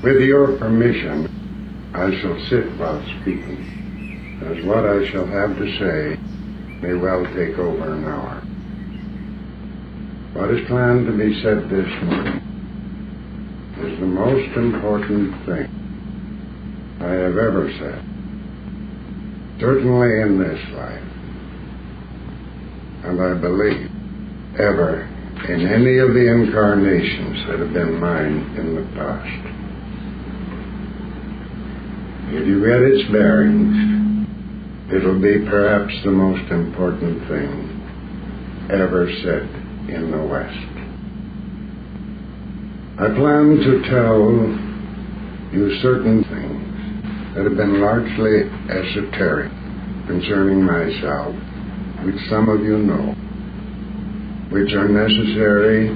With your permission, I shall sit while speaking, as what I shall have to say may well take over an hour. What is planned to be said this morning is the most important thing I have ever said, certainly in this life, and I believe ever in any of the incarnations that have been mine in the past. If you get its bearings, it'll be perhaps the most important thing ever said in the West. I plan to tell you certain things that have been largely esoteric concerning myself, which some of you know, which are necessary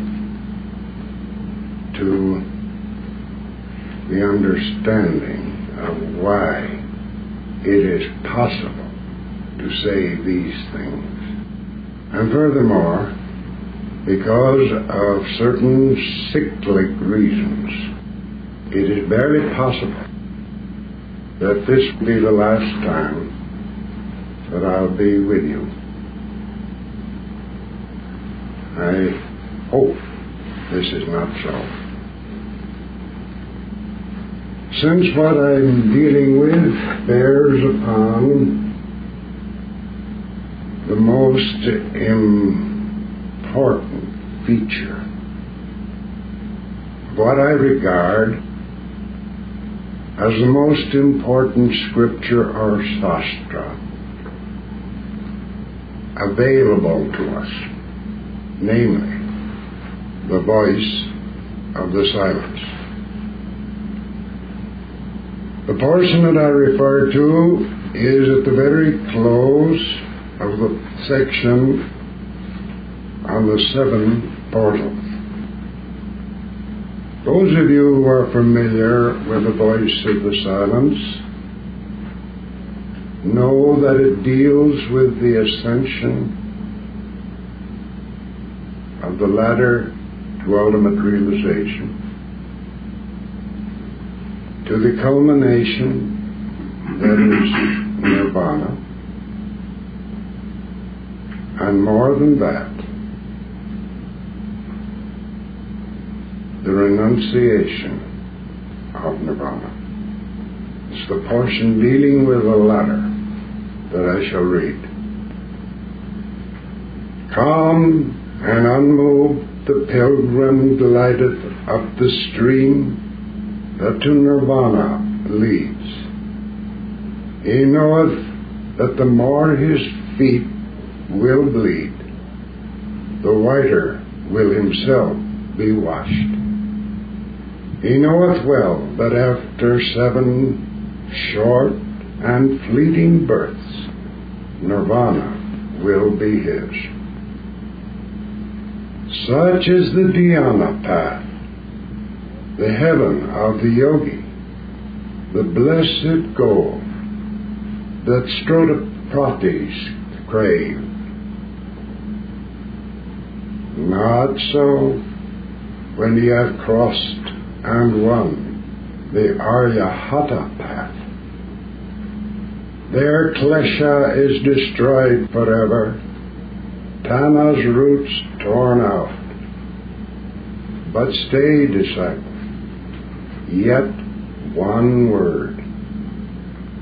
to the understanding of why it is possible to say these things. And furthermore, because of certain cyclic reasons, it is barely possible that this will be the last time that I'll be with you. I hope this is not so. Since what I'm dealing with bears upon the most important feature of what I regard as the most important scripture or sastra available to us, namely, the voice of the silence. The portion that I refer to is at the very close of the section on the 7 portals. Those of you who are familiar with the voice of the silence know that it deals with the ascension of the ladder to ultimate realization, to the culmination that is nirvana, and more than that, the renunciation of nirvana. It's the portion dealing with the latter that I shall read. Calm and unmoved the pilgrim glideth up the stream that to nirvana leads. He knoweth that the more his feet will bleed, the whiter will himself be washed. He knoweth well that after 7 short and fleeting births, nirvana will be his. Such is the dhyana path, the heaven of the yogi, the blessed goal that Strotapratis crave. Not so when he hath crossed and won the Arya Path. There klesha is destroyed forever, Tana's roots torn out. But stay, disciple, yet one word.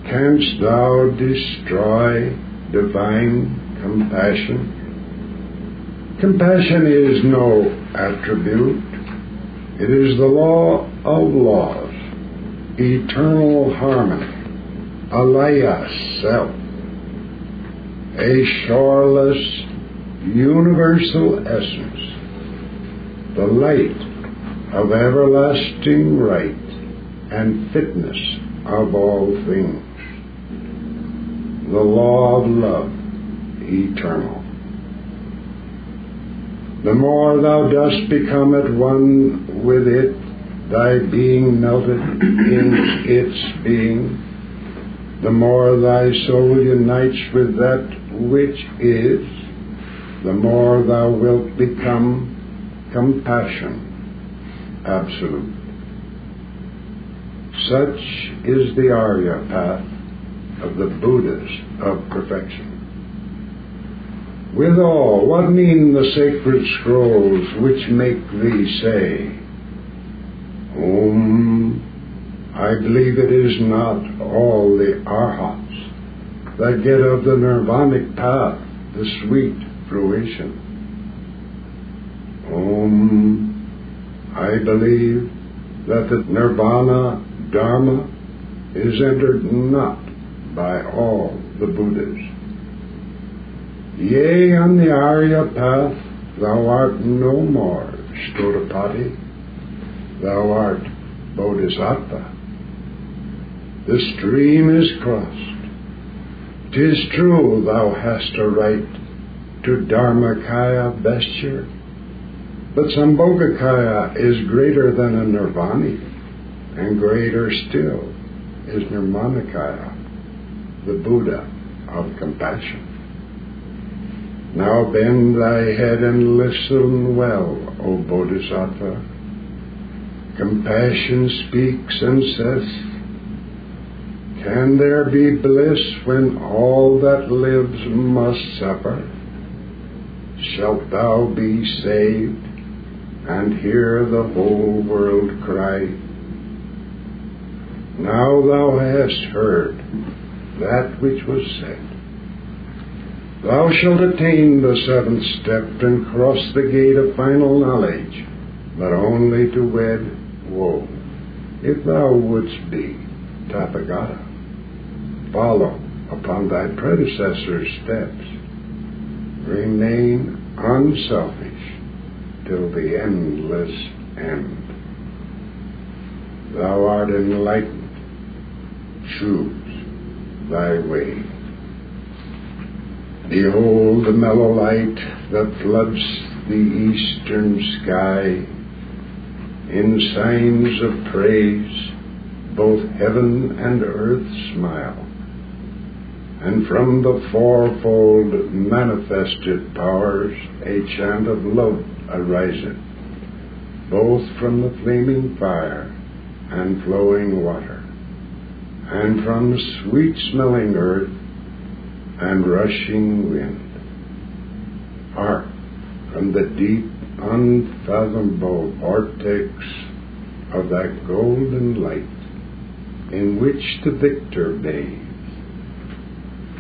Canst thou destroy divine compassion? Compassion is no attribute. It is the law of laws, eternal harmony, alaya self, a shoreless, universal essence, the light of everlasting right and fitness of all things, the law of love, eternal. The more thou dost become at one with it, thy being melted in its being, the more thy soul unites with that which is, the more thou wilt become compassion absolute. Such is the Arya Path of the Buddhas of perfection. Withal, what mean the sacred scrolls which make thee say, I believe it is not all the arhats that get of the nirvanic path the sweet fruition. I believe that the nirvana dharma is entered not by all the Buddhas. Yea, on the Arya Path thou art no more Stotapati, thou art Bodhisattva. The stream is crossed. 'Tis true thou hast a right to Dharmakaya vesture, but Sambhogakaya is greater than a Nirvani, and greater still is Nirmanakaya, the Buddha of compassion. Now bend thy head and listen well, O Bodhisattva. Compassion speaks and says, can there be bliss when all that lives must suffer? Shalt thou be saved and hear the whole world cry? Now thou hast heard that which was said. Thou shalt attain the seventh step and cross the gate of final knowledge, but only to wed woe, if thou wouldst be Tathagata. Follow upon thy predecessor's steps. Remain unselfish till the endless end. Thou art enlightened. Choose thy way. Behold the mellow light that floods the eastern sky. In signs of praise, both heaven and earth smile, and from the fourfold manifested powers a chant of love ariseth, both from the flaming fire and flowing water, and from sweet-smelling earth and rushing wind. Hark from the deep, unfathomable vortex of that golden light in which the victor bathes.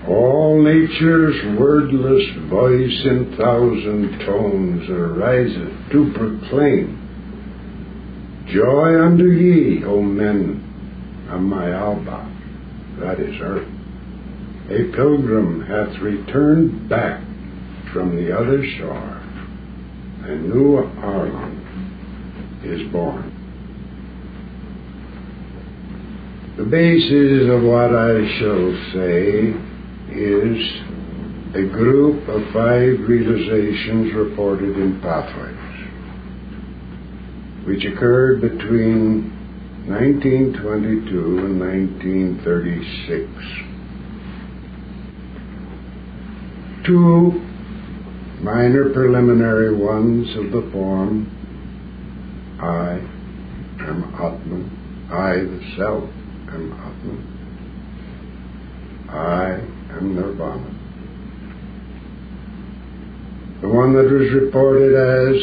All nature's wordless voice in thousand tones ariseth to proclaim, joy unto ye, O men of my Alba, that is earth. A pilgrim hath returned back from the other shore, and new Arlan is born. The basis of what I shall say is a group of 5 realizations reported in Pathways, which occurred between 1922 and 1936. 2 minor preliminary ones of the form, I am Atman, I the Self am Atman, I am Nirvana. The one that was reported as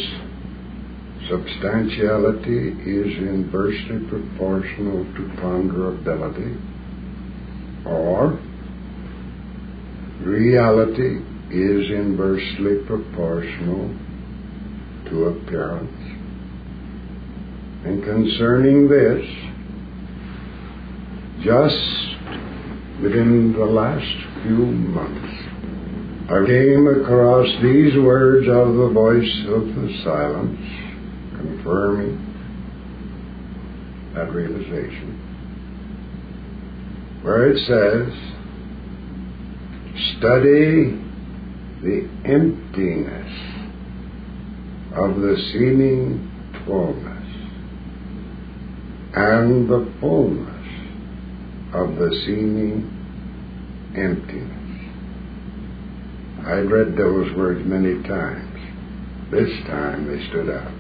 substantiality is inversely proportional to ponderability, or reality is inversely proportional to appearance. And concerning this, just within the last few months, I came across these words of the voice of the silence, confirming that realization, where it says, study the emptiness of the seeming fullness and the fullness of the seeming emptiness. I'd read those words many times. This time they stood out.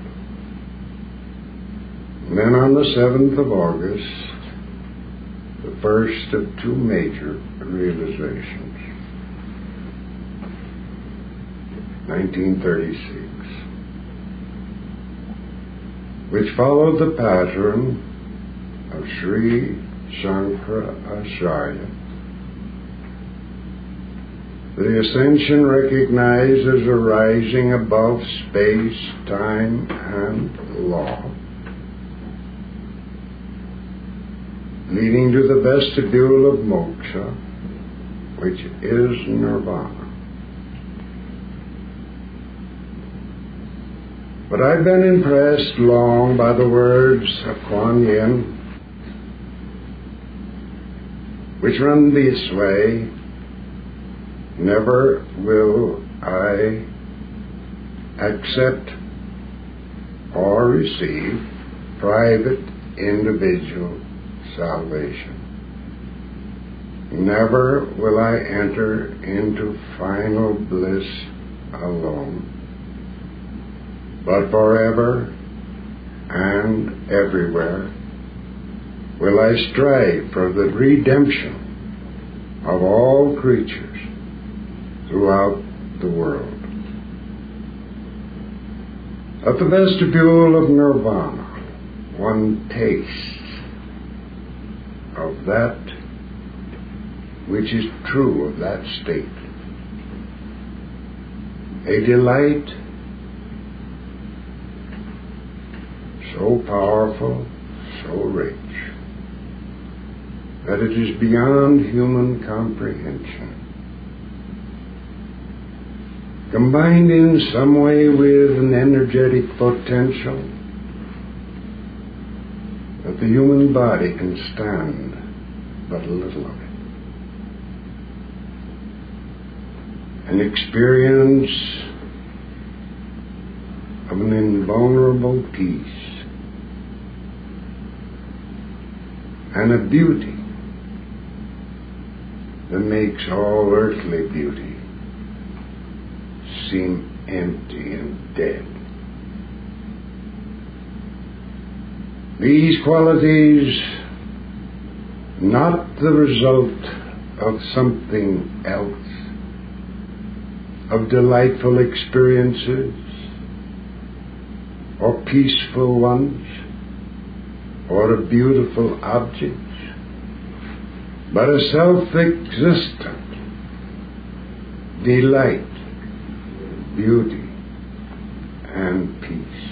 And then on the 7th of August, the first of two major realizations. 1936, which followed the pattern of Sri Shankaracharya. The ascension recognized as arising above space, time, and law, leading to the vestibule of moksha, which is nirvana. But I've been impressed long by the words of Kuan Yin, which run this way: never will I accept or receive private individual salvation. Never will I enter into final bliss alone, but forever and everywhere will I strive for the redemption of all creatures throughout the world. At the vestibule of nirvana, one tastes of that which is true of that state, a delight so powerful, so rich, that it is beyond human comprehension, combined in some way with an energetic potential that the human body can stand but a little of it. An experience of an invulnerable peace and a beauty that makes all earthly beauty seem empty and dead. These qualities, not the result of something else, of delightful experiences or peaceful ones or a beautiful object, but a self-existent delight, beauty, and peace.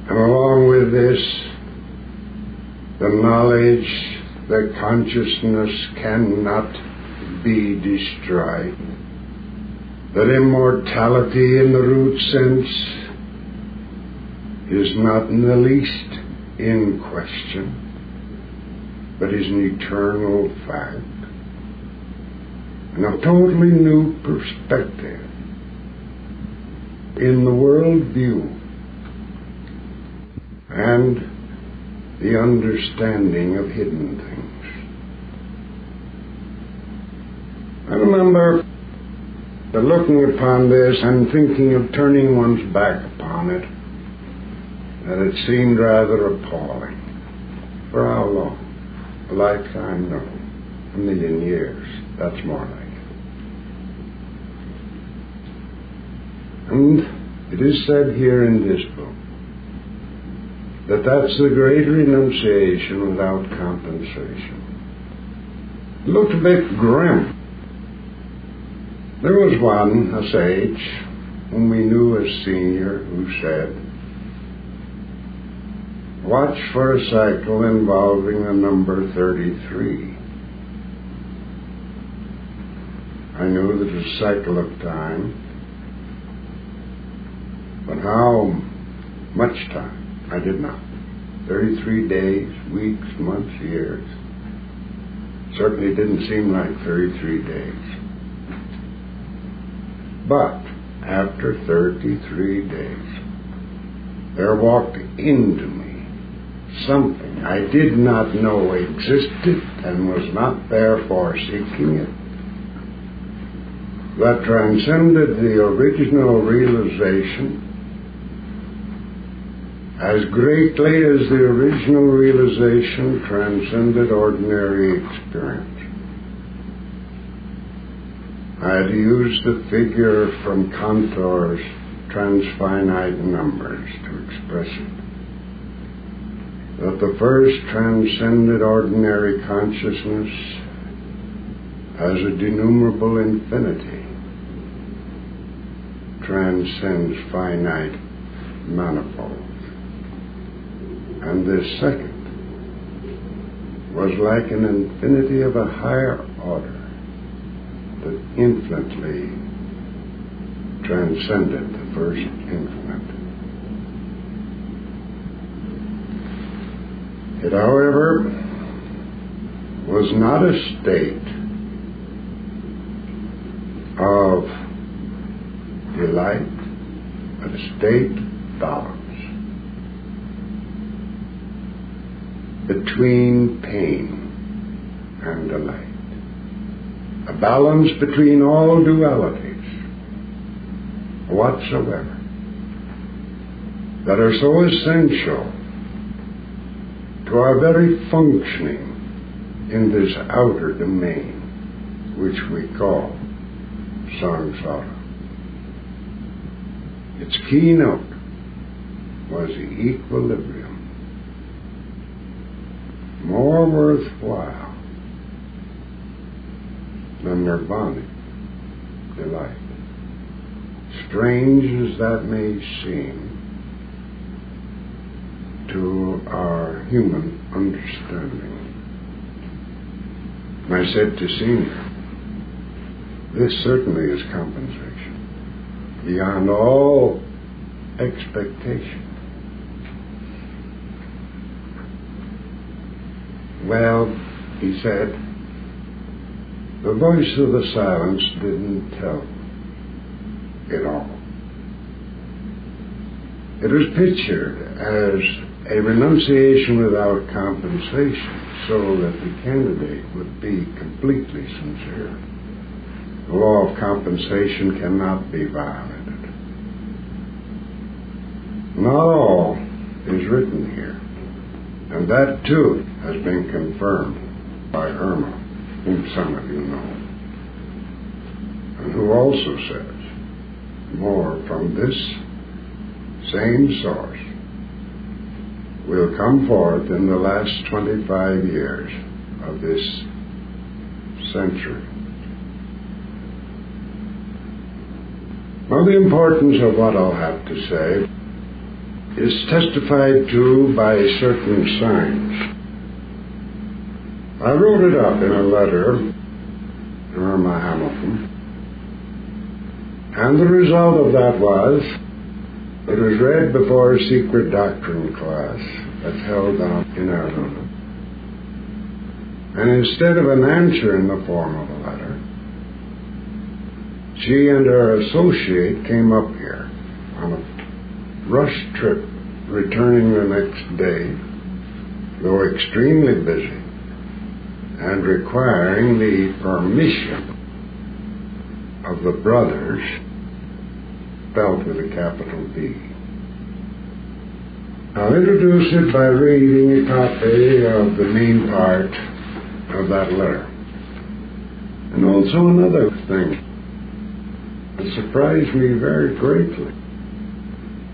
And along with this, the knowledge that consciousness cannot be destroyed, that immortality in the root sense is not in the least in question, but is an eternal fact, and a totally new perspective in the world view and the understanding of hidden things. I remember looking upon this and thinking of turning one's back upon it, that it seemed rather appalling. For how long? A lifetime? No. 1,000,000 years. That's more like it. And it is said here in this book that that's the Great Renunciation without compensation. It looked a bit grim. There was one, a sage, whom we knew as senior, who said, watch for a cycle involving the number 33. I knew that it was a cycle of time, but how much time? I did not. 33 days, weeks, months, years. Certainly didn't seem like 33 days. But after 33 days, there walked into me something I did not know existed and was not therefore seeking it, that transcended the original realization as greatly as the original realization transcended ordinary experience. I had used the figure from Cantor's transfinite numbers to express it. That the first transcended ordinary consciousness as a denumerable infinity transcends finite manifolds. And this second was like an infinity of a higher order that infinitely transcended the first infinite. It, however, was not a state of delight, but a state balance between pain and delight. A balance between all dualities whatsoever that are so essential to our very functioning in this outer domain which we call samsara. Its keynote was the equilibrium, more worthwhile than nirvanic delight. Strange as that may seem to our human understanding. I said to Senior, this certainly is compensation beyond all expectation. Well, he said, the voice of the silence didn't tell it all. It was pictured as a renunciation without compensation, so that the candidate would be completely sincere. The law of compensation cannot be violated. Not all is written here, and that too has been confirmed by Irma, whom some of you know, and who also says more from this same source will come forth in the last 25 years of this century. Now, the importance of what I'll have to say is testified to by certain signs. I wrote it up in a letter to Irma Hamilton, and the result of that was it was read before a secret doctrine class that's held down in Arizona. And instead of an answer in the form of a letter, she and her associate came up here on a rush trip, returning the next day, though extremely busy, and requiring the permission of the brothers, spelled with a capital B. I'll introduce it by reading a copy of the main part of that letter. And also another thing that surprised me very greatly.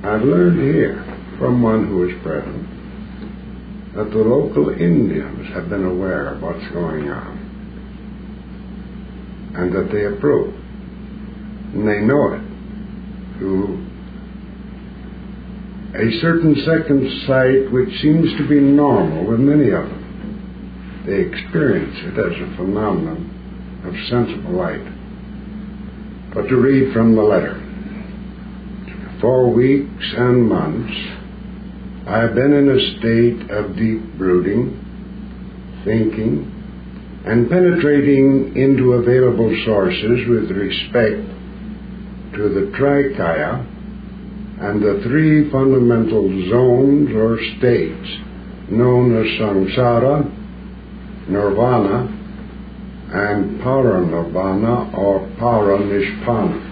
I've learned here from one who was present that the local Indians have been aware of what's going on, and that they approve, and they know it through a certain second sight which seems to be normal with many of them. They experience it as a phenomenon of sensible light. But to read from the letter, for weeks and months I have been in a state of deep brooding, thinking, and penetrating into available sources with respect to the Trikaya and the three fundamental zones or states known as samsara, nirvana, and paranirvana or paranishpana.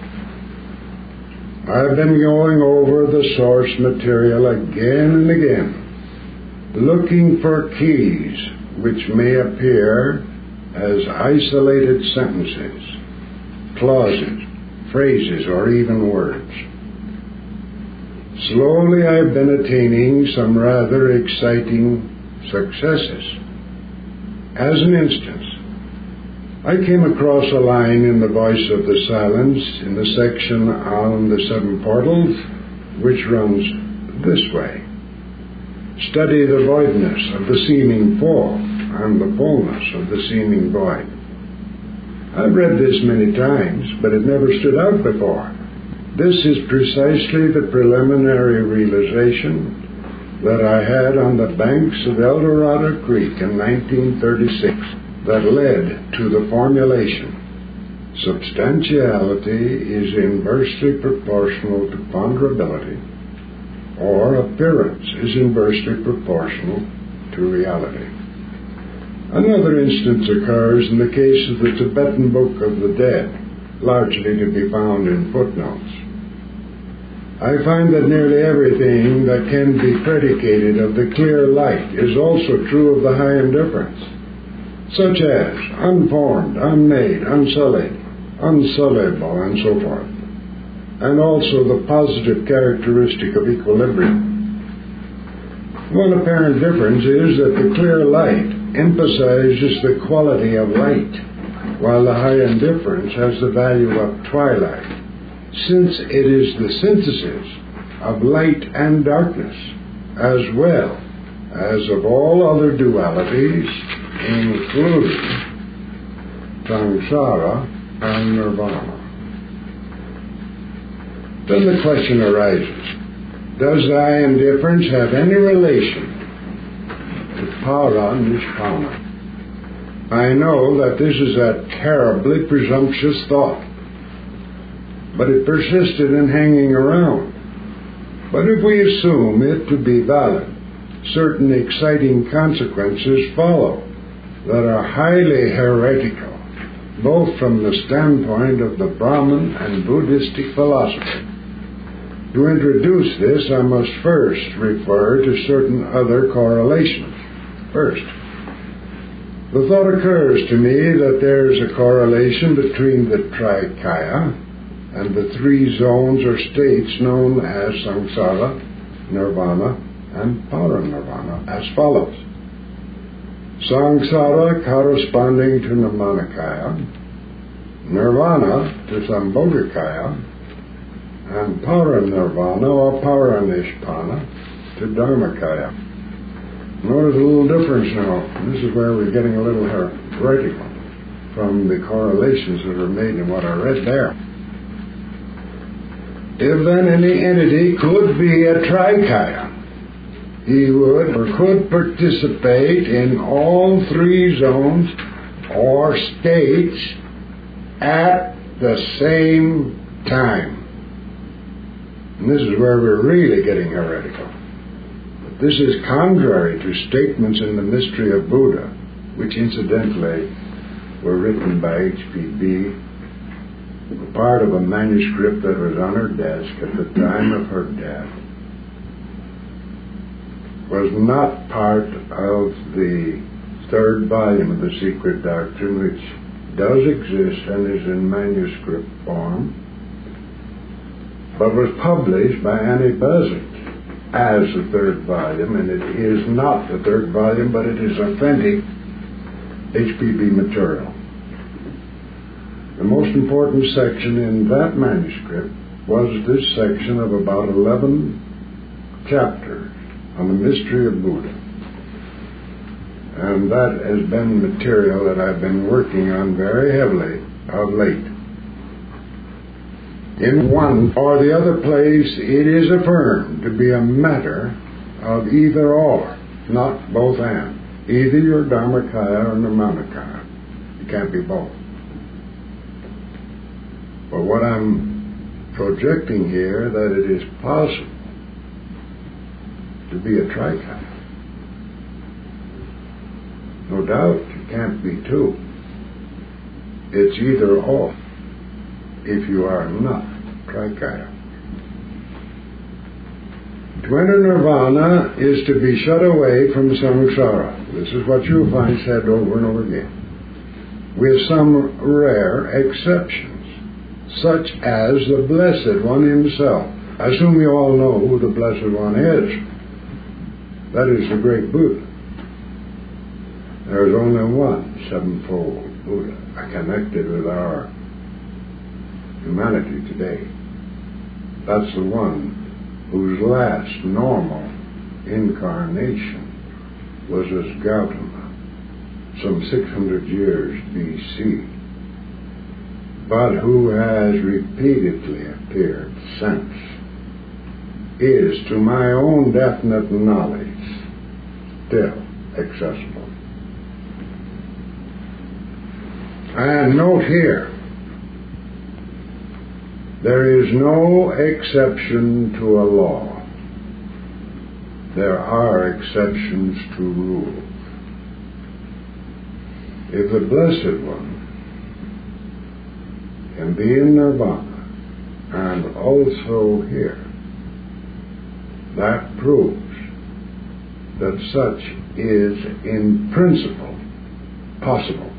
I've been going over the source material again and again, looking for keys which may appear as isolated sentences, clauses, phrases, or even words. Slowly I've been attaining some rather exciting successes. As an instance, I came across a line in the Voice of the Silence in the section on the seven portals, which runs this way: study the voidness of the seeming full and the fullness of the seeming void. I've read this many times, but it never stood out before. This is precisely the preliminary realization that I had on the banks of El Dorado Creek in 1936 that led to the formulation: substantiality is inversely proportional to ponderability, or appearance is inversely proportional to reality. Another instance occurs in the case of the Tibetan Book of the Dead, largely to be found in footnotes. I find that nearly everything that can be predicated of the clear light is also true of the high indifference, such as unformed, unmade, unsullied, unsulliable, and so forth, and also the positive characteristic of equilibrium. One apparent difference is that the clear light emphasizes the quality of light, while the high indifference has the value of twilight, since it is the synthesis of light and darkness, as well as of all other dualities, including samsara and nirvana. Then the question arises: does thy indifference have any relation to para nishpana? I know that this is a terribly presumptuous thought, but it persisted in hanging around. But if we assume it to be valid, certain exciting consequences follow that are highly heretical, both from the standpoint of the Brahman and Buddhistic philosophy. To introduce this, I must first refer to certain other correlations. First, the thought occurs to me that there is a correlation between the trikaya and the three zones or states known as samsara, nirvana, and paranirvana as follows: samsara corresponding to nirmanakaya, nirvana to sambhogakaya, and paranirvana or paranishpana to dharmakaya. Notice a little difference now. This is where we're getting a little heretical from the correlations that are made in what I read there. If then any entity could be a trikaya, he would or could participate in all three zones or states at the same time. And this is where we're really getting heretical. But this is contrary to statements in the Mystery of Buddha, which incidentally were written by H.P.B., part of a manuscript that was on her desk at the time of her death. Was not part of the third volume of the Secret Doctrine, which does exist and is in manuscript form, but was published by Annie Besant as the third volume, and it is not the third volume, but it is authentic HPB material. The most important section in that manuscript was this section of about 11 chapters on the mystery of Buddha. And that has been material that I've been working on very heavily of late. In one or the other place, it is affirmed to be a matter of either or, not both and. Either you're Dharmakaya or Nirmanakaya. You can't be both. But what I'm projecting here, that it is possible to be a trikaya. No doubt you can't be two. It's either or if you are not trikaya. To enter nirvana is to be shut away from samsara. This is what you'll find said over and over again, with some rare exceptions, such as the Blessed One himself. I assume you all know who the Blessed One is. That is the great Buddha. There is only one sevenfold Buddha connected with our humanity today. That's the one whose last normal incarnation was as Gautama, some 600 years B.C., but who has repeatedly appeared since, is, to my own definite knowledge, still accessible. And note here, there is no exception to a law. There are exceptions to rules. If the Blessed One can be in nirvana and also here, that proves that such is in principle possible.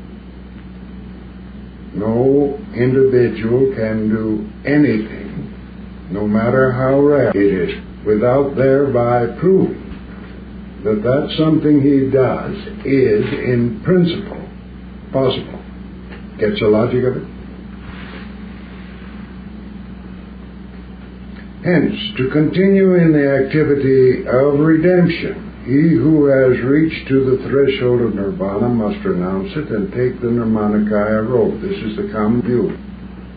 No individual can do anything, no matter how rare it is, without thereby proving that that something he does is in principle possible. Gets the logic of it? Hence, to continue in the activity of redemption, he who has reached to the threshold of nirvana must renounce it and take the nirmanakaya road. This is the common view.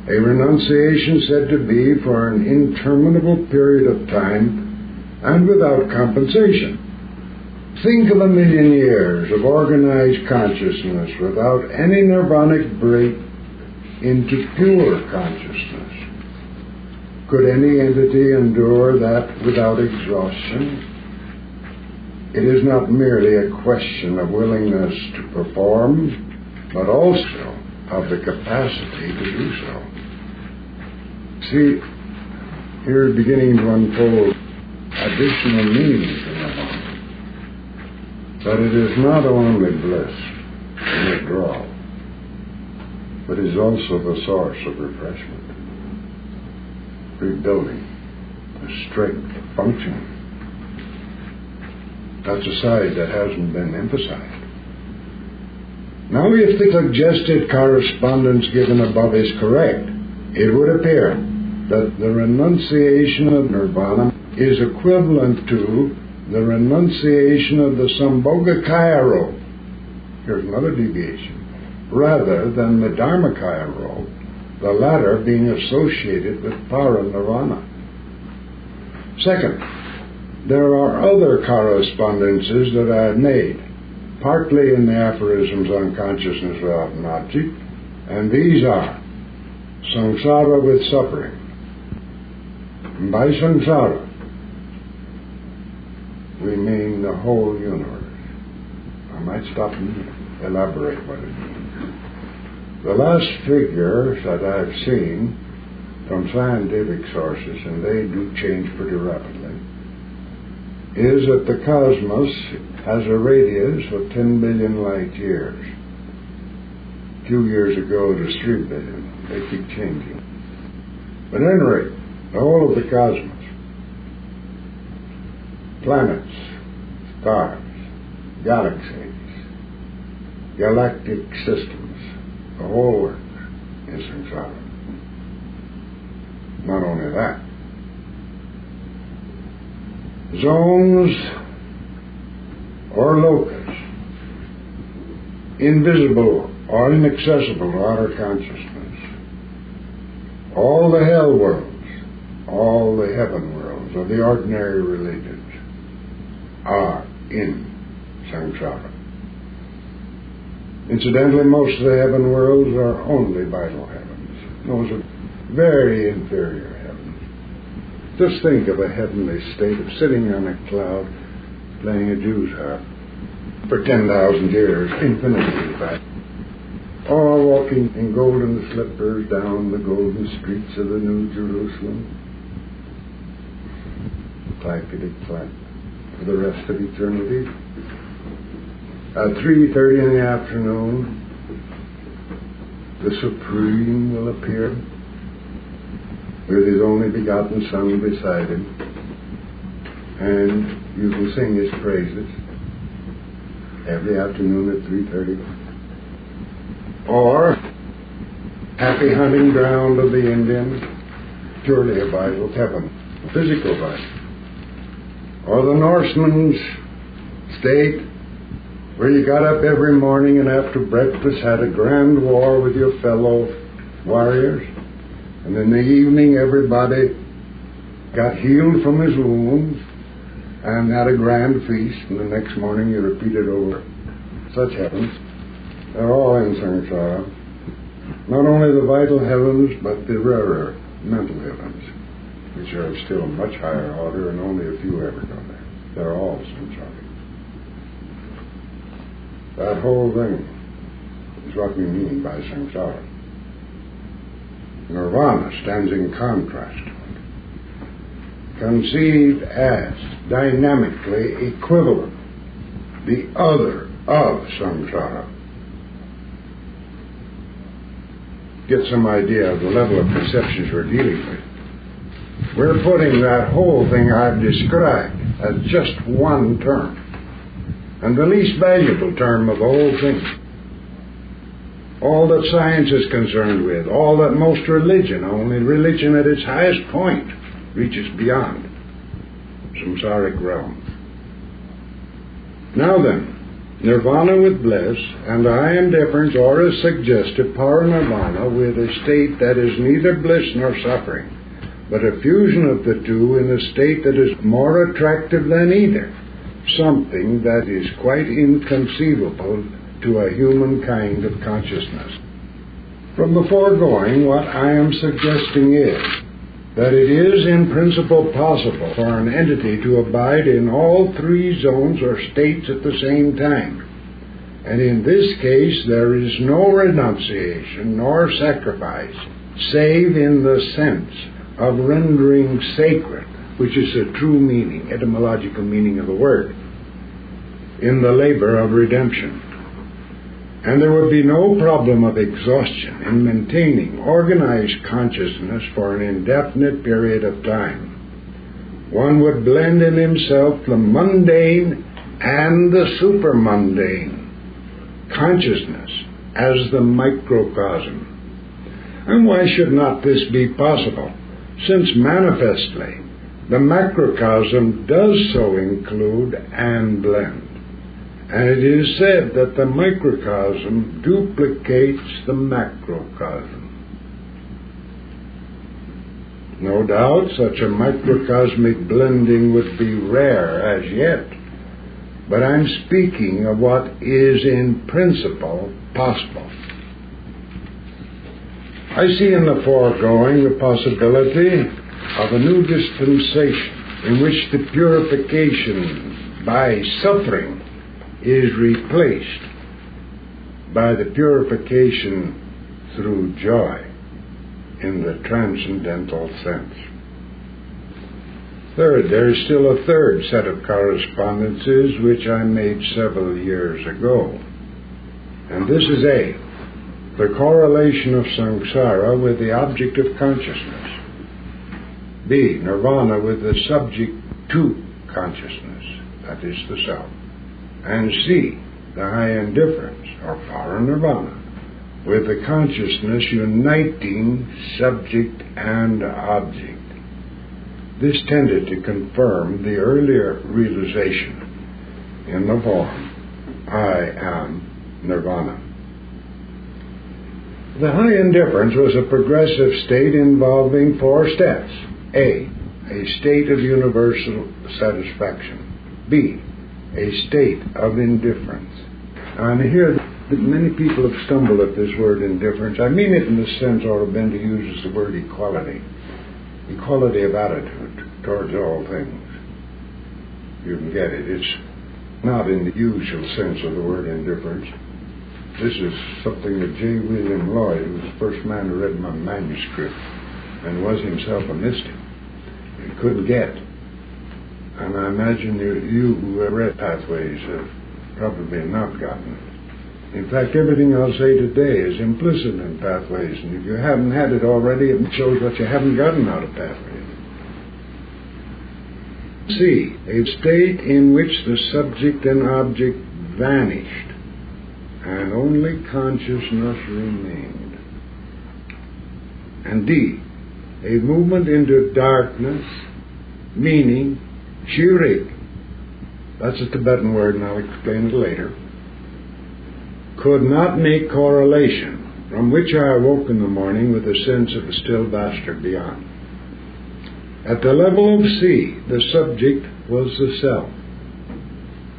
A renunciation said to be for an interminable period of time and without compensation. Think of 1,000,000 years of organized consciousness without any nirvanic break into pure consciousness. Could any entity endure that without exhaustion? It is not merely a question of willingness to perform, but also of the capacity to do so. See, here is beginning to unfold additional meanings in the moment. That it is not only bliss and withdrawal, but is also the source of refreshment, rebuilding, the strength, functioning. That's a side that hasn't been emphasized. Now, if the suggested correspondence given above is correct, it would appear that the renunciation of nirvana is equivalent to the renunciation of the Sambhogakaya road. Here's another deviation. Rather than the Dharmakaya road, the latter being associated with paranirvana. Second, there are other correspondences that I have made, partly in the aphorisms on consciousness without an object, and these are samsara with suffering. And by samsara, we mean the whole universe. I might stop and elaborate what it means. The last figure that I've seen from scientific sources, and they do change pretty rapidly, is that the cosmos has a radius of 10 billion light years. A few years ago it was 3 billion. They keep changing. But at any rate, the whole of the cosmos, planets, stars, galaxies, galactic systems, the whole works in samsara. Not only that, zones or locus, invisible or inaccessible to outer consciousness, all the hell worlds, all the heaven worlds of the ordinary religions are in samsara. Incidentally, most of the heaven worlds are only vital heavens. Those are very inferior heavens. Just think of a heavenly state of sitting on a cloud playing a Jew's harp for 10,000 years, infinity in fact, or walking in golden slippers down the golden streets of the New Jerusalem. clackety-clack for the rest of eternity. At 3:30 in the afternoon, the Supreme will appear with His only begotten Son beside Him, and you can sing His praises every afternoon at 3:30. Or, happy hunting ground of the Indian, purely a Bible, heaven, a physical Bible. Or the Norseman's state, where you got up every morning and after breakfast had a grand war with your fellow warriors, and in the evening everybody got healed from his wounds and had a grand feast, and the next morning you repeat it over. Such heavens, they're all in samsara. Not only the vital heavens, but the rarer mental heavens, which are still a much higher order, and only a few ever go there. They're all samsara. That whole thing is what we mean by samsara. Nirvana stands in contrast to it. Conceived as dynamically equivalent, the other of samsara. Get some idea of the level of perceptions we're dealing with. We're putting that whole thing I've described as just one term, and the least valuable term of the whole thing. All that science is concerned with, all that most religion, only religion at its highest point, reaches beyond samsaric realm. Now then, nirvana with bliss and high indifference, or as suggested, paranirvana with a state that is neither bliss nor suffering, but a fusion of the two in a state that is more attractive than either, something that is quite inconceivable to a human kind of consciousness. From the foregoing, what I am suggesting is that it is in principle possible for an entity to abide in all three zones or states at the same time. And in this case, there is no renunciation nor sacrifice, save in the sense of rendering sacred, which is the true meaning, etymological meaning of the word, in the labor of redemption. And there would be no problem of exhaustion in maintaining organized consciousness for an indefinite period of time. One would blend in himself the mundane and the supermundane consciousness as the microcosm. And why should not this be possible, since manifestly the macrocosm does so include and blend? And it is said that the microcosm duplicates the macrocosm. No doubt such a microcosmic blending would be rare as yet, but I'm speaking of what is in principle possible. I see in the foregoing the possibility of a new dispensation in which the purification by suffering is replaced by the purification through joy in the transcendental sense. Third, there is still a third set of correspondences which I made several years ago. And this is A, the correlation of samsara with the object of consciousness. B, nirvana with the subject to consciousness, that is the self. And C, the high indifference, or paranirvana, with the consciousness uniting subject and object. This tended to confirm the earlier realization in the form, I am nirvana. The high indifference was a progressive state involving 4 steps. A state of universal satisfaction. B, a state of indifference. And here, many people have stumbled at this word indifference. I mean it in the sense Aurobindo uses the word equality. Equality of attitude towards all things. You can get it. It's not in the usual sense of the word indifference. This is something that J. William Lloyd, who was the first man who read my manuscript and was himself a mystic, he couldn't get. And I imagine you who have read Pathways have probably not gotten it. In fact, everything I'll say today is implicit in Pathways, and if you haven't had it already, it shows what you haven't gotten out of Pathways. C. A state in which the subject and object vanished, and only consciousness remained. And D. A movement into darkness, meaning shirik. That's a Tibetan word, and I'll explain it later. Could not make correlation, from which I awoke in the morning with a sense of a still bastard beyond. At the level of C, the subject was the self.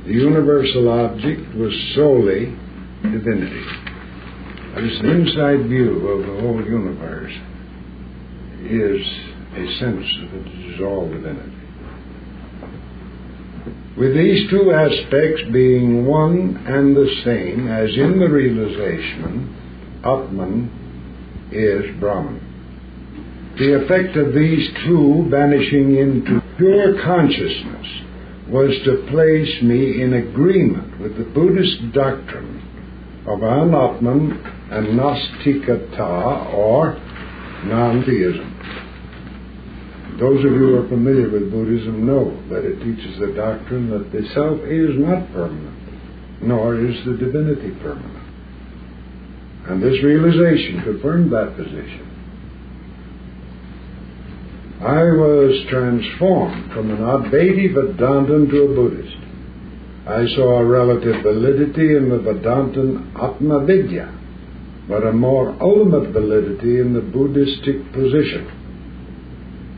The universal object was solely divinity. This inside view of the whole universe is a sense that it is all divinity. With these two aspects being one and the same, as in the realization, Atman is Brahman. The effect of these two vanishing into pure consciousness was to place me in agreement with the Buddhist doctrine of Anatman and Nastikata, or non-theism. Those of you who are familiar with Buddhism know that it teaches the doctrine that the self is not permanent, nor is the divinity permanent. And this realization confirmed that position. I was transformed from an Advaita Vedantan to a Buddhist. I saw a relative validity in the Vedantan Atma-vidya, but a more ultimate validity in the Buddhistic position.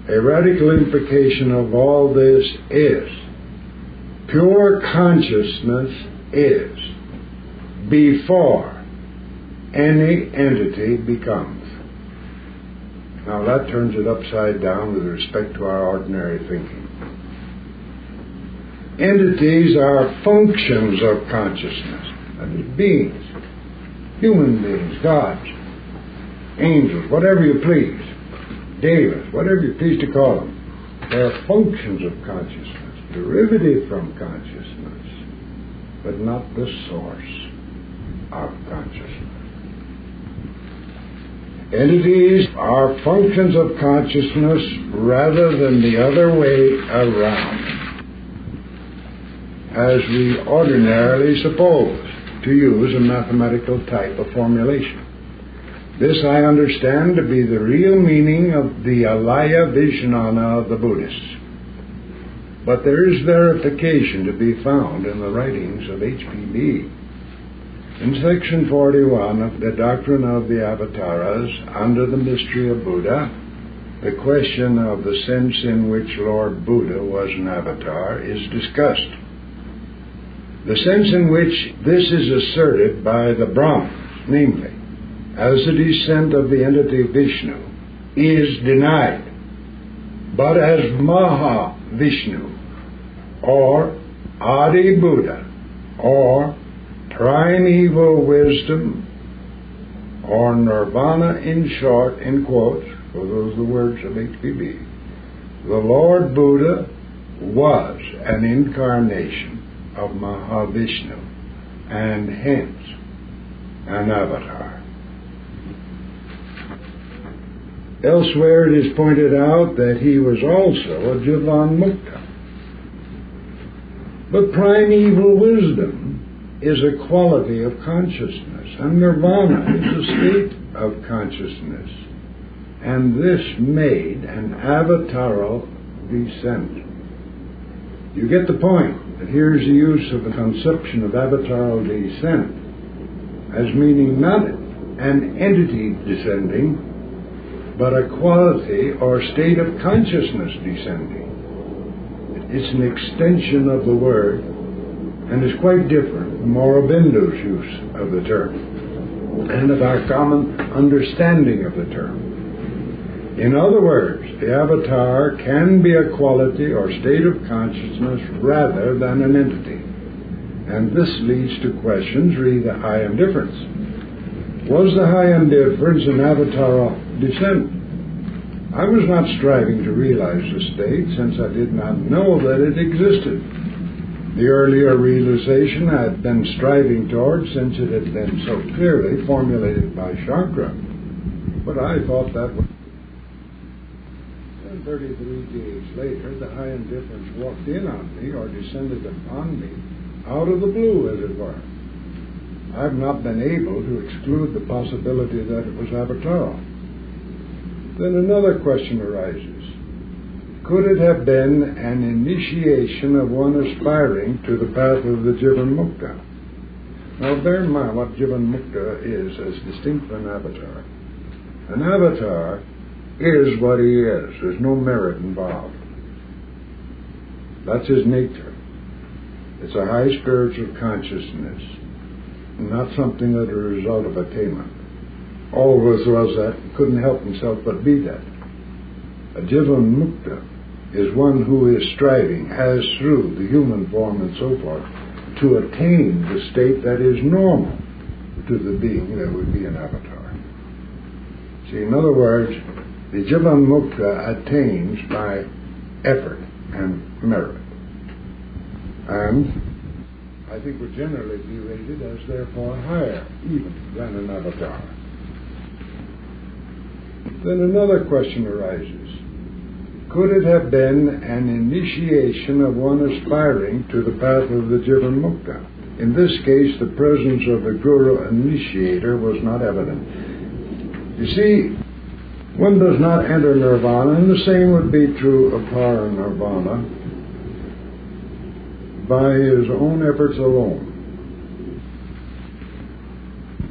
A radical implication of all this is pure consciousness is before any entity becomes. Now that turns it upside down with respect to our ordinary thinking. Entities are functions of consciousness, that is, beings, human beings, gods, angels, whatever you please, devas, whatever you please to call them. They are functions of consciousness, derivative from consciousness, but not the source of consciousness. Entities are functions of consciousness rather than the other way around, as we ordinarily suppose, to use a mathematical type of formulation. This I understand to be the real meaning of the Alaya Vijnana of the Buddhists. But there is verification to be found in the writings of H.P.B. In section 41 of the Doctrine of the Avatars, under the Mystery of Buddha, the question of the sense in which Lord Buddha was an avatar is discussed. The sense in which this is asserted by the Brahmins, namely, as the descent of the entity Vishnu, is denied, but as Maha-Vishnu, or Adi Buddha, or primeval wisdom, or nirvana in short, in quotes, for those are the words of H.P.B. The Lord Buddha was an incarnation of Mahavishnu, and hence an avatar. Elsewhere it is pointed out that he was also a Jivan Mukta. But primeval wisdom is a quality of consciousness, and nirvana is a state of consciousness, and this made an avataral descent. You get the point that here is the use of the conception of avataral descent as meaning not an entity descending, but a quality or state of consciousness descending. It's an extension of the word, and is quite different from Aurobindo's use of the term and of our common understanding of the term. In other words, the avatar can be a quality or state of consciousness rather than an entity. And this leads to questions re the high indifference. Was the high indifference an avataral descent? I was not striving to realize the state, since I did not know that it existed. The earlier realization I had been striving towards, since it had been so clearly formulated by Shankara. But I thought that was... Then 33 days later, the high indifference walked in on me, or descended upon me, out of the blue, as it were. I've not been able to exclude the possibility that it was Avatar. Then another question arises. Could it have been an initiation of one aspiring to the path of the Jivan Mukta? Now bear in mind what Jivan Mukta is as distinct from an avatar. An avatar is what he is. There's no merit involved. That's his nature. It's a high spiritual consciousness, not something that is a result of attainment. All of us was that, couldn't help himself but be that. A Jivan Mukta is one who is striving, as through the human form and so forth, to attain the state that is normal to the being that would be an avatar. See, in other words, the Jivan Mukta attains by effort and merit. And I think would generally be rated as therefore higher even than an avatar. Then another question arises. Could it have been an initiation of one aspiring to the path of the Jivan Mukta? In this case, the presence of the Guru initiator was not evident. You see, one does not enter nirvana, and the same would be true of para-nirvana, by his own efforts alone.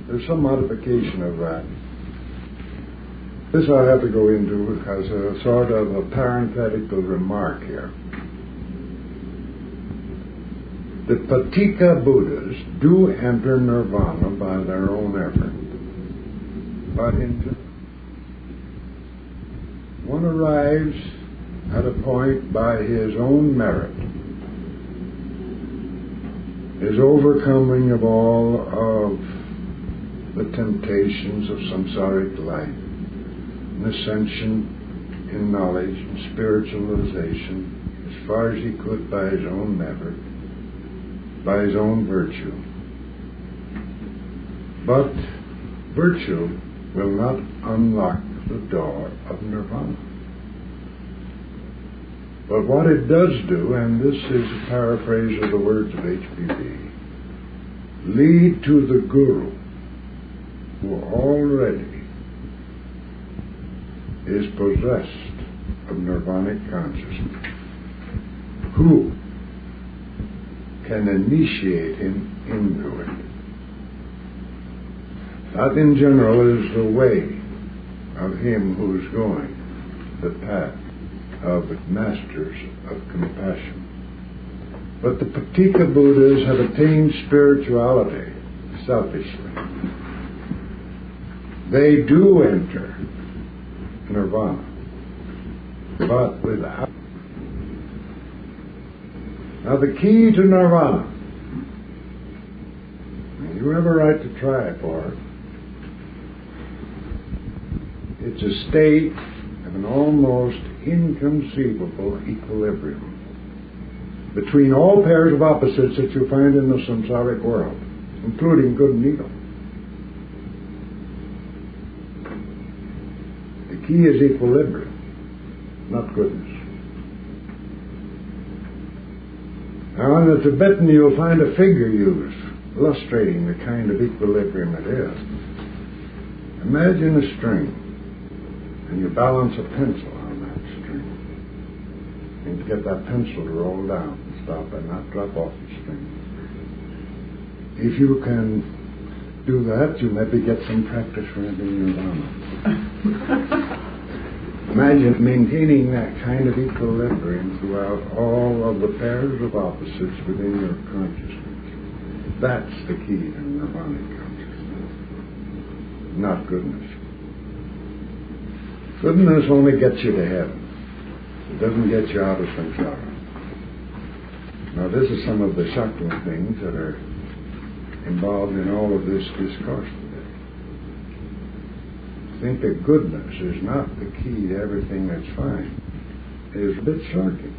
There's some modification of that. This I have to go into as a sort of a parenthetical remark here. The Patika Buddhas do enter nirvana by their own effort. But one arrives at a point by his own merit, his overcoming of all of the temptations of samsaric life, an ascension in knowledge and spiritualization as far as he could by his own effort, by his own virtue. But virtue will not unlock the door of nirvana. But what it does do, and this is a paraphrase of the words of H.P.B., lead to the Guru, who already is possessed of nirvanic consciousness, who can initiate him into it. That in general is the way of him who is going the path of the masters of compassion. But the Patika Buddhas have attained spirituality selfishly. They do enter nirvana, but without. Now the key to nirvana, you have a right to try for it. It's a state of an almost inconceivable equilibrium between all pairs of opposites that you find in the samsaric world, including good and evil. The key is equilibrium, not goodness. Now in the Tibetan you'll find a figure used illustrating the kind of equilibrium it is. Imagine a string, and you balance a pencil on that string. And to get that pencil to roll down and stop and not drop off the string. If you can do that, you maybe get some practice for entering nirvana. Imagine maintaining that kind of equilibrium throughout all of the pairs of opposites within your consciousness. That's the key to nirvanic consciousness, not goodness. Goodness only gets you to heaven. It doesn't get you out of samsara. Now this is some of the subtle things that are involved in all of this discourse today. think that goodness is not the key to everything that's fine is a bit shocking.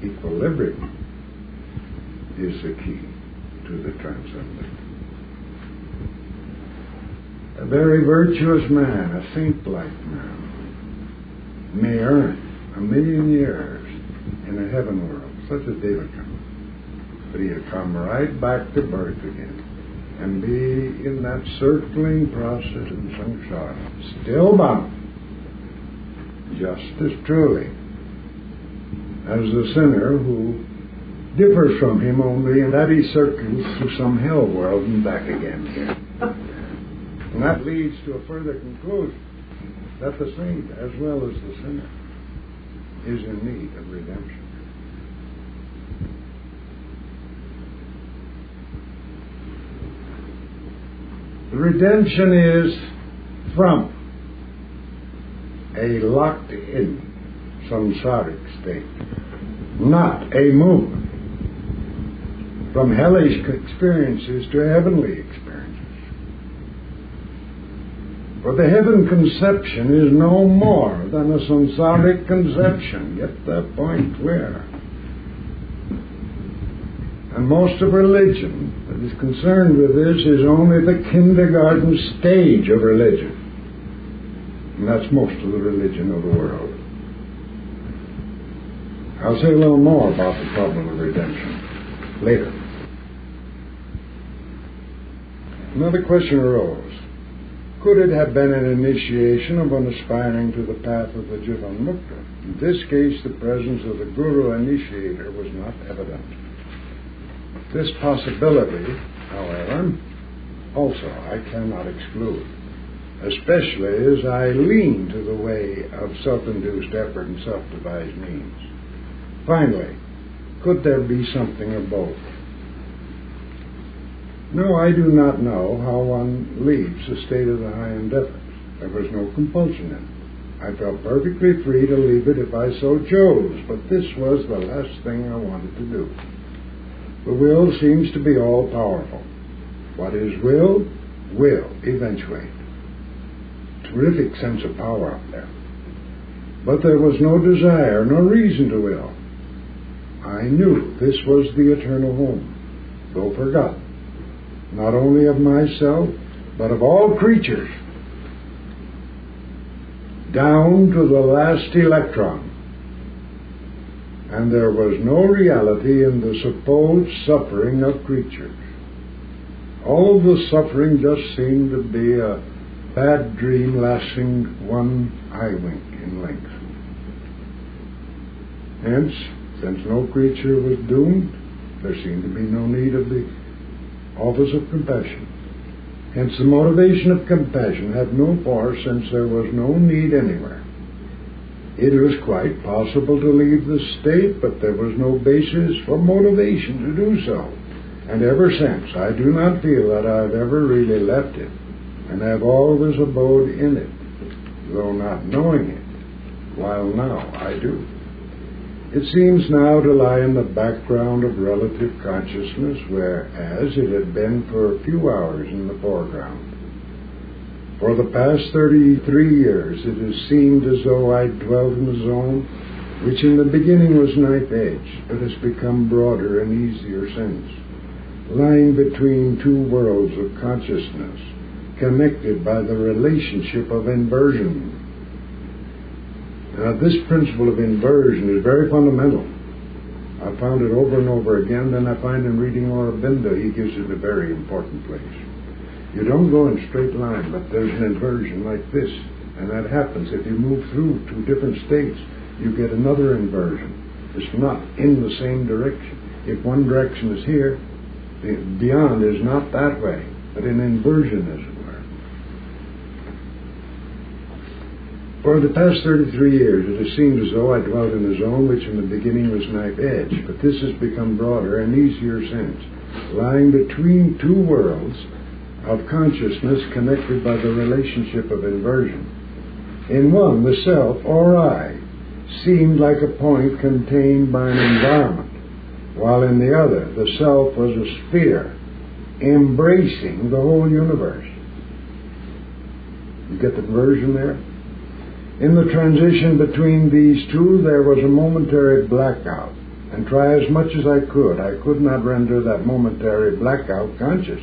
Equilibrium is the key to the transcendental. A very virtuous man, a saint-like man, may earn 1,000,000 years in a heaven world, such as David come. But he'll come right back to birth again and be in that circling process in samsara, still bound, just as truly as the sinner who differs from him only in that he circles to some hell world and back again here. And that leads to a further conclusion that the saint, as well as the sinner, is in need of redemption. The redemption is from a locked-in sangsaric state, not a movement from hellish experiences to heavenly experiences. For the heaven conception is no more than a sangsaric conception. Get that point clear. And most of religion that is concerned with this is only the kindergarten stage of religion. And that's most of the religion of the world. I'll say a little more about the problem of redemption later. Another question arose. Could it have been an initiation of one aspiring to the path of the Jivanmukta? In this case, the presence of the Guru initiator was not evident. This possibility, however, also I cannot exclude, especially as I lean to the way of self-induced effort and self-devised means. Finally, could there be something of both? No, I do not know how one leaves the state of the high indifference. There was no compulsion in it. I felt perfectly free to leave it if I so chose, but this was the last thing I wanted to do. The will seems to be all-powerful. What is will eventuate. Terrific sense of power up there. But there was no desire, no reason to will. I knew this was the eternal home, though forgotten, not only of myself, but of all creatures, down to the last electron. And there was no reality in the supposed suffering of creatures. All the suffering just seemed to be a bad dream lasting one eye wink in length. Hence, since no creature was doomed, there seemed to be no need of the office of compassion. Hence, the motivation of compassion had no force, since there was no need anywhere. It was quite possible to leave the state, but there was no basis for motivation to do so. And ever since, I do not feel that I've ever really left it, and have always abode in it, though not knowing it, while now I do. It seems now to lie in the background of relative consciousness, whereas it had been for a few hours in the foreground. For the past 33 years, it has seemed as though I dwelt in a zone which in the beginning was knife-edged, but has become broader and easier since, lying between two worlds of consciousness, connected by the relationship of inversion. Now, this principle of inversion is very fundamental. I found it over and over again, then I find in reading Aurobindo, he gives it a very important place. You don't go in a straight line, but there's an inversion like this, and that happens. If you move through two different states, you get another inversion. It's not in the same direction. If one direction is here, the beyond is not that way, but an inversion, as it were. For the past 33 years, it has seemed as though I dwelt in a zone which in the beginning was knife-edge, but this has become broader and easier since, lying between two worlds of consciousness connected by the relationship of inversion. In one, the self, or I, seemed like a point contained by an environment, while in the other, the self was a sphere embracing the whole universe. You get the version there? In the transition between these two, there was a momentary blackout. And try as much as I could not render that momentary blackout conscious.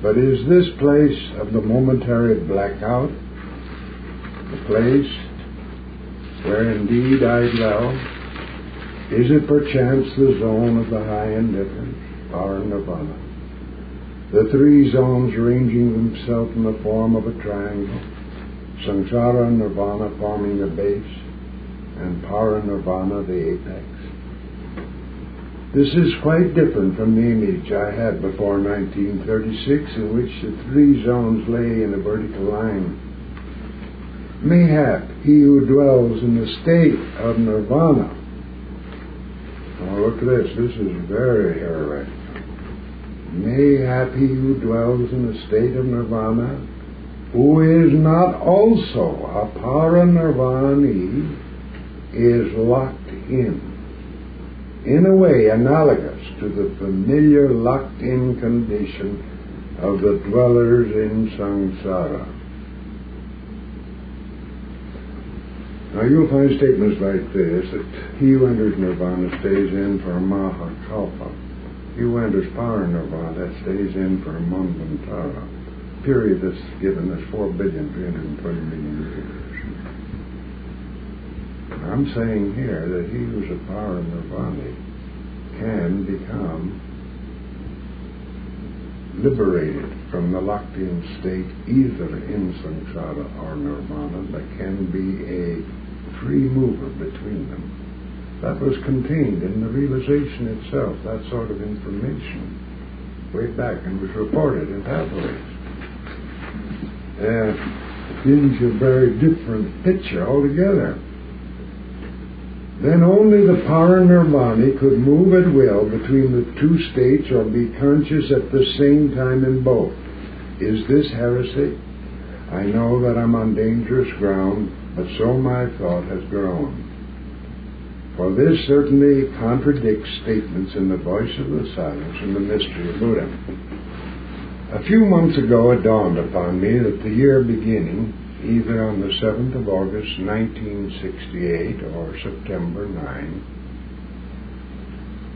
But is this place of the momentary blackout the place where indeed I dwell? Is it perchance the zone of the high indifference, or nirvana? The three zones ranging themselves in the form of a triangle, sangsara and nirvana forming the base, and para-nirvana the apex. This is quite different from the image I had before 1936, in which the three zones lay in a vertical line. Mayhap he who dwells in the state of nirvana. Now look at this. This is very heretical. Mayhap he who dwells in the state of nirvana, who is not also a para-nirvani, is locked in a way analogous to the familiar locked-in condition of the dwellers in samsara. Now you'll find statements like this, that he who enters nirvana stays in for mahakalpa. He who enters para-nirvana stays in for manvantara. Period that's given us 4,320,000,000 years. I'm saying here that he who's a para-nirvani can become liberated from the locked-in state either in samsara or nirvana. There can be a free mover between them. That was contained in the realization itself, that sort of information, way back, and was reported in pathways. It gives you a very different picture altogether. Then only the para-nirvani could move at will between the two states or be conscious at the same time in both. Is this heresy? I know that I'm on dangerous ground, but so my thought has grown. For this certainly contradicts statements in the voice of the silence and the mystery of Buddha. A few months ago it dawned upon me that the year beginning either on the 7th of August 1968 or September 9,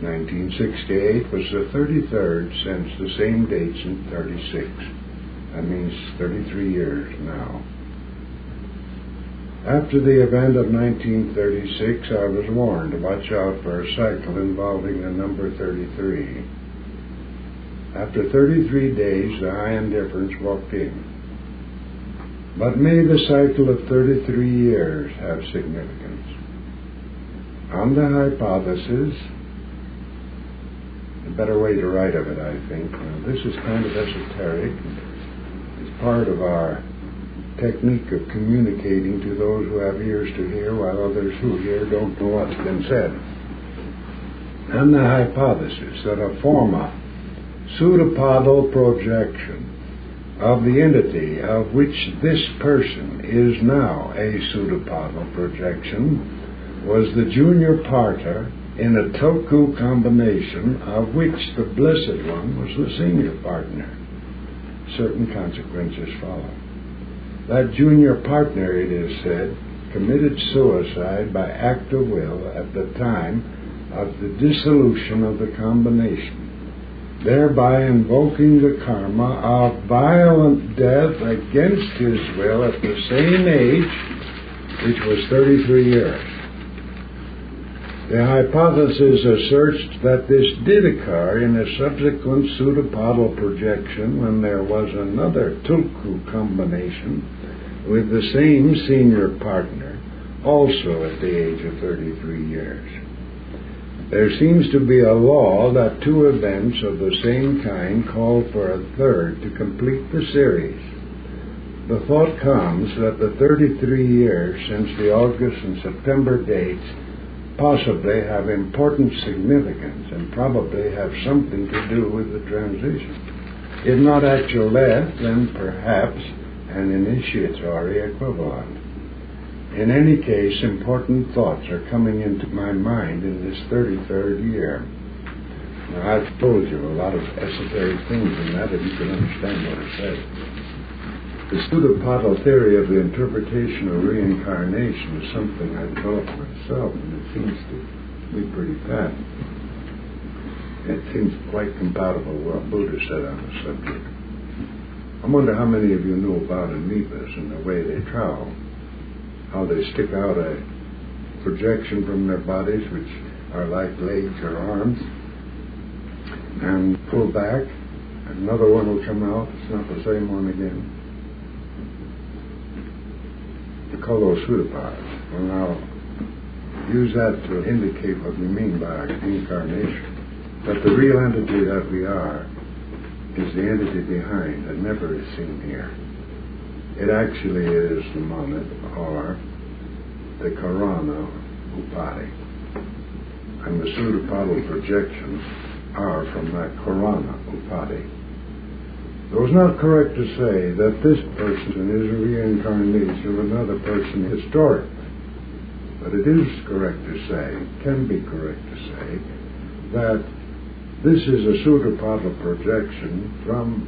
1968 was the 33rd since the same dates in 36. That means 33 years now. After the event of 1936, I was warned to watch out for a cycle involving the number 33. After 33 days, the high indifference walked in. But may the cycle of 33 years have significance. On the hypothesis, a better way to write of it, I think. Now, this is kind of esoteric. It's part of our technique of communicating to those who have ears to hear, while others who hear don't know what's been said. On the hypothesis that a forma pseudopodal projection of the entity of which this person is now a pseudopodal projection was the junior partner in a Toku combination of which the Blessed One was the senior partner. Certain consequences follow. That junior partner, it is said, committed suicide by act of will at the time of the dissolution of the combination, thereby invoking the karma of violent death against his will at the same age, which was 33 years. The hypothesis asserts that this did occur in a subsequent pseudopodal projection when there was another tulku combination with the same senior partner, also at the age of 33 years. There seems to be a law that two events of the same kind call for a third to complete the series. The thought comes that the 33 years since the August and September dates possibly have important significance and probably have something to do with the transition. If not actual death, then perhaps an initiatory equivalent. In any case, important thoughts are coming into my mind in this 33rd year. Now, I've told you a lot of esoteric things in that, if you can understand what I said. The pseudopoddle theory of the interpretation of reincarnation is something I developed myself, and it seems to be pretty pat. It seems quite compatible with what Buddha said on the subject. I wonder how many of you know about amoebas and the way they travel, how they stick out a projection from their bodies, which are like legs or arms, and pull back, and another one will come out. It's not the same one again. We call those pseudopods. Well, now, use that to indicate what we mean by incarnation. That the real entity that we are is the entity behind that never is seen here. It actually is the monad, or the Karana Upadi. And the pseudopodal projections are from that Karana Upadi. So it's not correct to say that this person is a reincarnation of another person historically. But it is correct to say, can be correct to say, that this is a pseudopodal projection from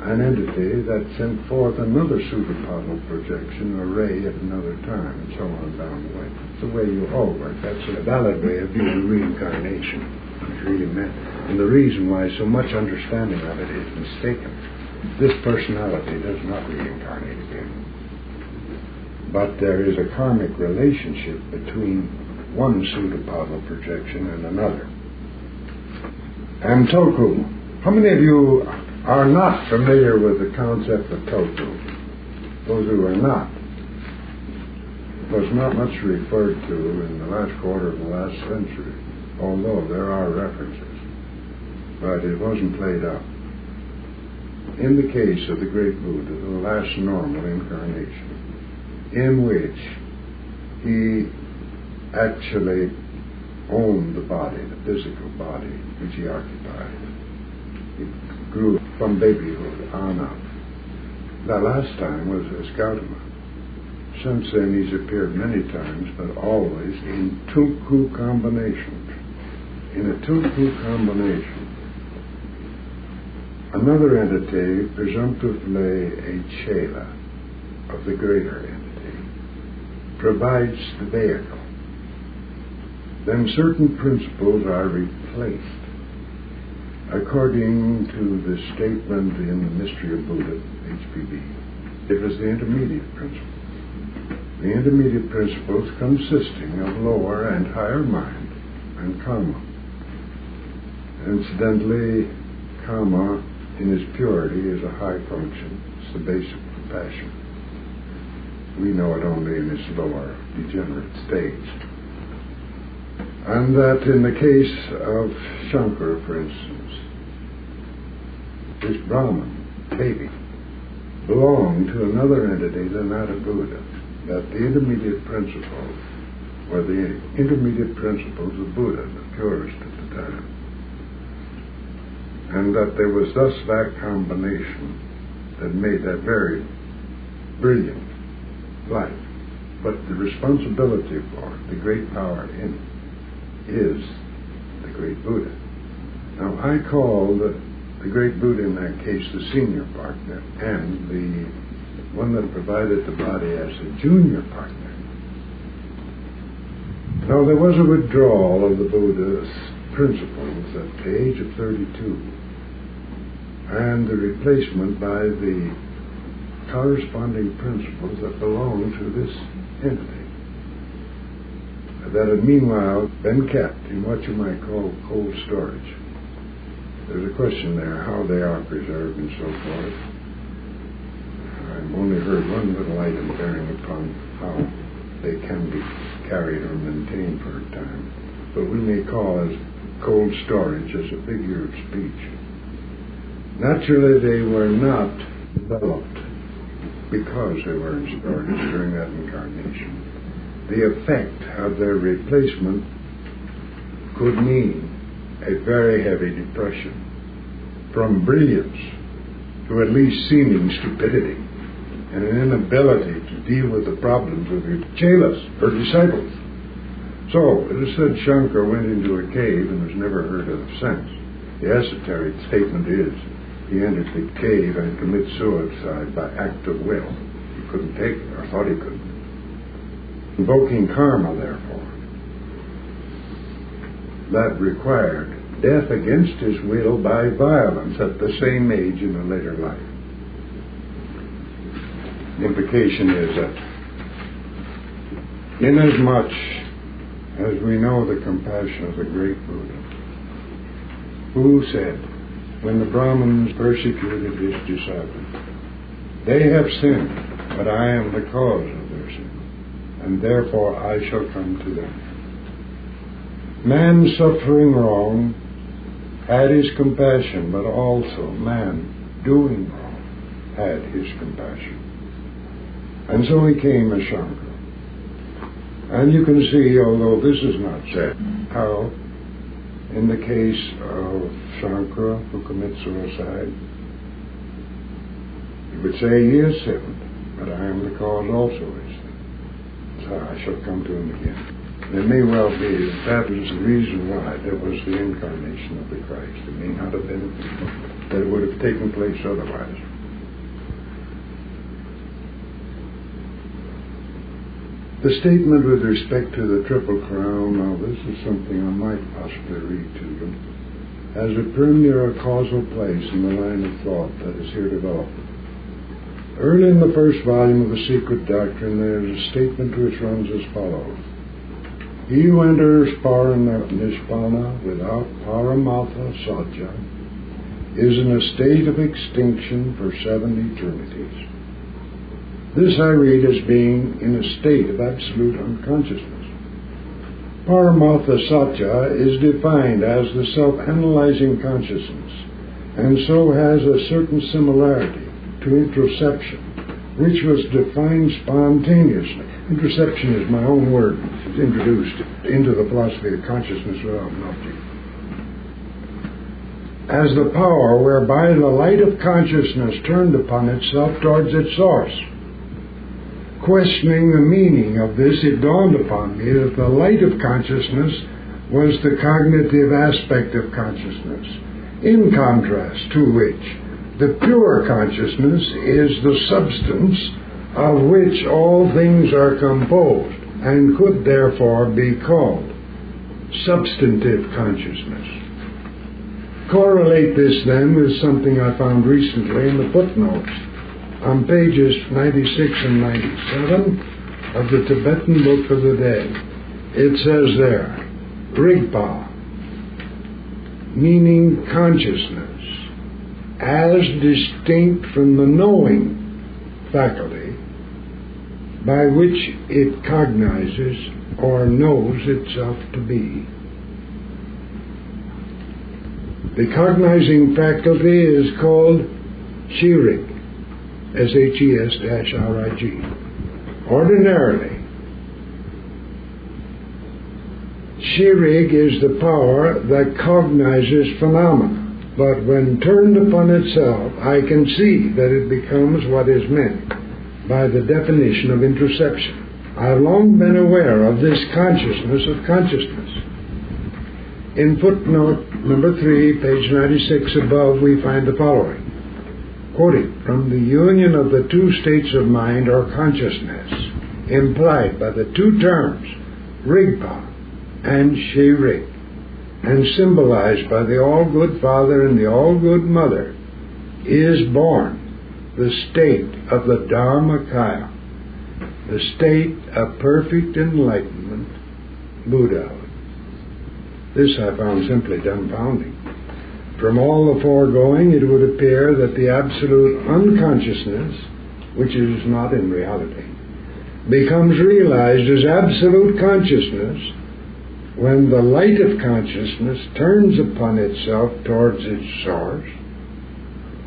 an entity that sent forth another pseudopodal projection, a ray at another time, and so on down the way. It's the way you all work. That's a valid way of viewing reincarnation. It's really meant. And the reason why so much understanding of it is mistaken. This personality does not reincarnate again. But there is a karmic relationship between one pseudopodal projection and another. And Toku. How many of you are not familiar with the concept of Toku? Those who are not. It was not much referred to in the last quarter of the last century, although there are references. But it wasn't played up. In the case of the great Buddha, the last normal incarnation, in which he actually owned the body, the physical body which he occupied. He grew from babyhood on up. That last time was as Gautama. Since then he's appeared many times, but always in Tunku combinations. In a Tunku combination, another entity, presumptively a chela of the greater entity, provides the vehicle. Then certain principles are replaced according to the statement in the Mystery of Buddha, HPB. It was the intermediate principle. The intermediate principles consisting of lower and higher mind and karma. Incidentally, karma in its purity is a high function. It's the basic of passion. We know it only in its lower degenerate stage. And that in the case of Shankara, for instance, this Brahman, baby, belonged to another entity than that of Buddha. That the intermediate principles were the intermediate principles of Buddha, the purest at the time. And that there was thus that combination that made that very brilliant life. But the responsibility for it, the great power in it, is the great Buddha. Now I call the great Buddha in that case the senior partner, and the one that provided the body as a junior partner. Now there was a withdrawal of the Buddha's principles at the age of 32, and the replacement by the corresponding principles that belong to this entity, that had meanwhile been kept in what you might call cold storage. There's a question there how they are preserved and so forth. I've only heard one little item bearing upon how they can be carried or maintained for a time, but we may call as cold storage as a figure of speech. Naturally, they were not developed because they were in storage during that incarnation. The effect of their replacement could mean a very heavy depression, from brilliance to at least seeming stupidity, and an inability to deal with the problems of your chelas, her disciples. So, it is said Shankara went into a cave and was never heard of since. The esoteric statement is he entered the cave and committed suicide by act of will. He couldn't take it, or thought he couldn't. Invoking karma, therefore, that required death against his will by violence at the same age in a later life. The implication is that inasmuch as we know the compassion of the great Buddha, who said, when the Brahmins persecuted his disciples, they have sinned, but I am the cause of their sin, and therefore I shall come to them. Man suffering wrong had his compassion, but also man doing wrong had his compassion. And so he came as Shankara. And you can see, although this is not said, how in the case of Shankara who commits suicide, he would say he has sinned, but I am the cause also of his sin. So I shall come to him again. It may well be that was the reason why there was the incarnation of the Christ. It may not have been that it would have taken place otherwise. The statement with respect to the Triple Crown, now this is something I might possibly read to you, has a premier causal place in the line of thought that is here developed. Early in the first volume of the Secret Doctrine, there is a statement which runs as follows. He who enters Paranishpana without Paramatha Satya is in a state of extinction for 7 eternities. This I read as being in a state of absolute unconsciousness. Paramatha Satya is defined as the self-analyzing consciousness, and so has a certain similarity to introception, which was defined spontaneously. Introception is my own word. It's introduced into the philosophy of consciousness without an object. As the power whereby the light of consciousness turned upon itself towards its source. Questioning the meaning of this, it dawned upon me that the light of consciousness was the cognitive aspect of consciousness, in contrast to which the pure consciousness is the substance of which all things are composed, and could therefore be called substantive consciousness. Correlate this then with something I found recently in the footnotes on pages 96 and 97 of the Tibetan Book of the Dead. It says there, Rigpa, meaning consciousness, as distinct from the knowing faculty by which it cognizes or knows itself to be. The cognizing faculty is called Shirig, S-H-E-S-R-I-G. Ordinarily, Shirig is the power that cognizes phenomena, but when turned upon itself, I can see that it becomes what is meant by the definition of introception. I have long been aware of this consciousness of consciousness. In footnote number 3, page 96 above, we find the following. Quoting from the union of the two states of mind or consciousness implied by the two terms Rigpa and Shirig, and symbolized by the all-good Father and the all-good Mother, is born the state of the Dharmakaya, the state of perfect enlightenment, Buddhahood. This I found simply dumbfounding. From all the foregoing, it would appear that the absolute unconsciousness, which is not in reality, becomes realized as absolute consciousness when the light of consciousness turns upon itself towards its source,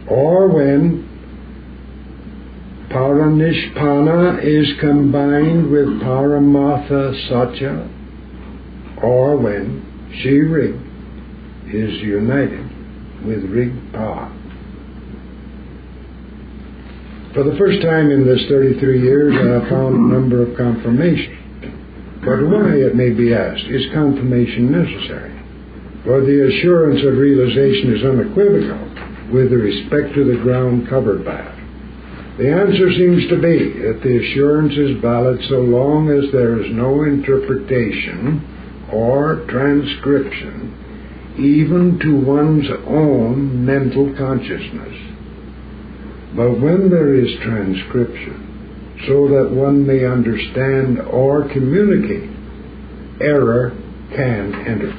or when Paranishpana is combined with Paramatha Satya, or when Shirig is united with Rigpa. For the first time in this 33 years, I have found a number of confirmations. But why, it may be asked, is confirmation necessary? For the assurance of realization is unequivocal, with respect to the ground covered by it? The answer seems to be that the assurance is valid so long as there is no interpretation or transcription, even to one's own mental consciousness. But when there is transcription, so that one may understand or communicate, error can enter.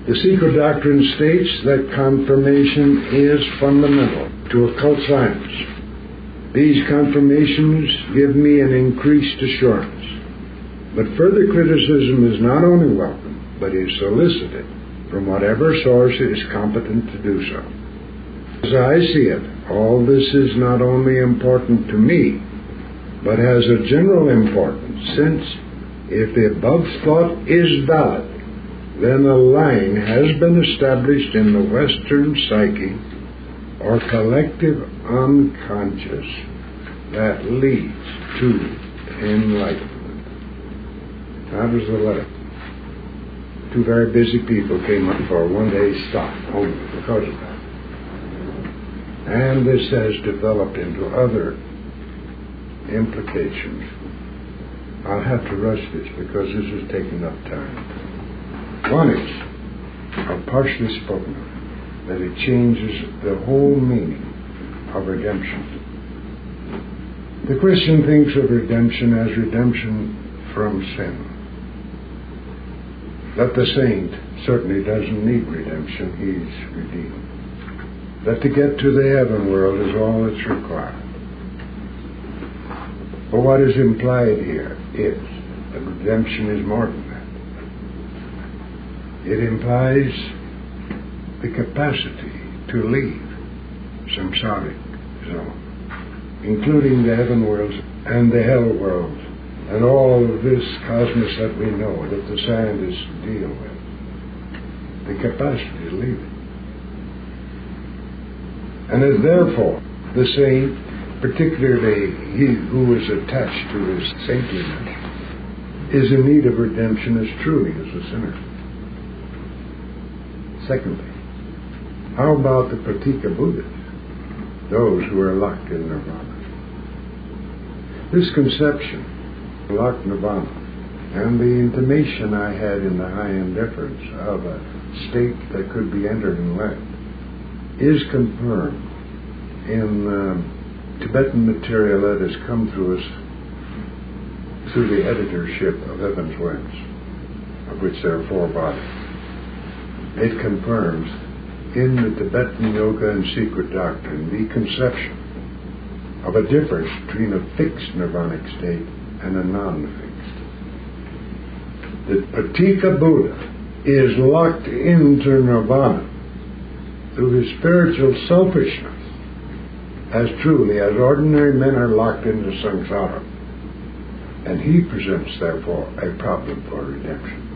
The secret doctrine states that confirmation is fundamental to occult science. These confirmations give me an increased assurance. But further criticism is not only welcome, but is solicited from whatever source is competent to do so. As I see it, all this is not only important to me, but has a general importance, since if the above thought is valid, then a line has been established in the Western psyche, or collective unconscious, that leads to enlightenment. That was the letter. Two very busy people came up for a one-day stop only because of that. And this has developed into other implications. I'll have to rush this because this is taking up time. One is, I've partially spoken of it, that it changes the whole meaning of redemption. The Christian thinks of redemption as redemption from sin. That the saint certainly doesn't need redemption, he's redeemed. That to get to the heaven world is all that's required. But what is implied here is that redemption is more than that. It implies the capacity to leave samsaric zone, including the heaven worlds and the hell world, and all of this cosmos that we know that the scientists deal with. The capacity to leave it. And as therefore the saint, particularly he who is attached to his saintliness, is in need of redemption as truly as a sinner. Secondly, how about the Pratika Buddhas, those who are locked in nirvana? This conception, locked nirvana, and the intimation I had in the high indifference of a state that could be entered and left, is confirmed in Tibetan material that has come through us through the editorship of Heaven's Winds, of which there are 4 bodies. It confirms in the Tibetan Yoga and Secret Doctrine the conception of a difference between a fixed nirvanic state and a non-fixed. The Pratika Buddha is locked into nirvana through his spiritual selfishness, as truly as ordinary men are locked into samsara, and he presents therefore a problem for redemption.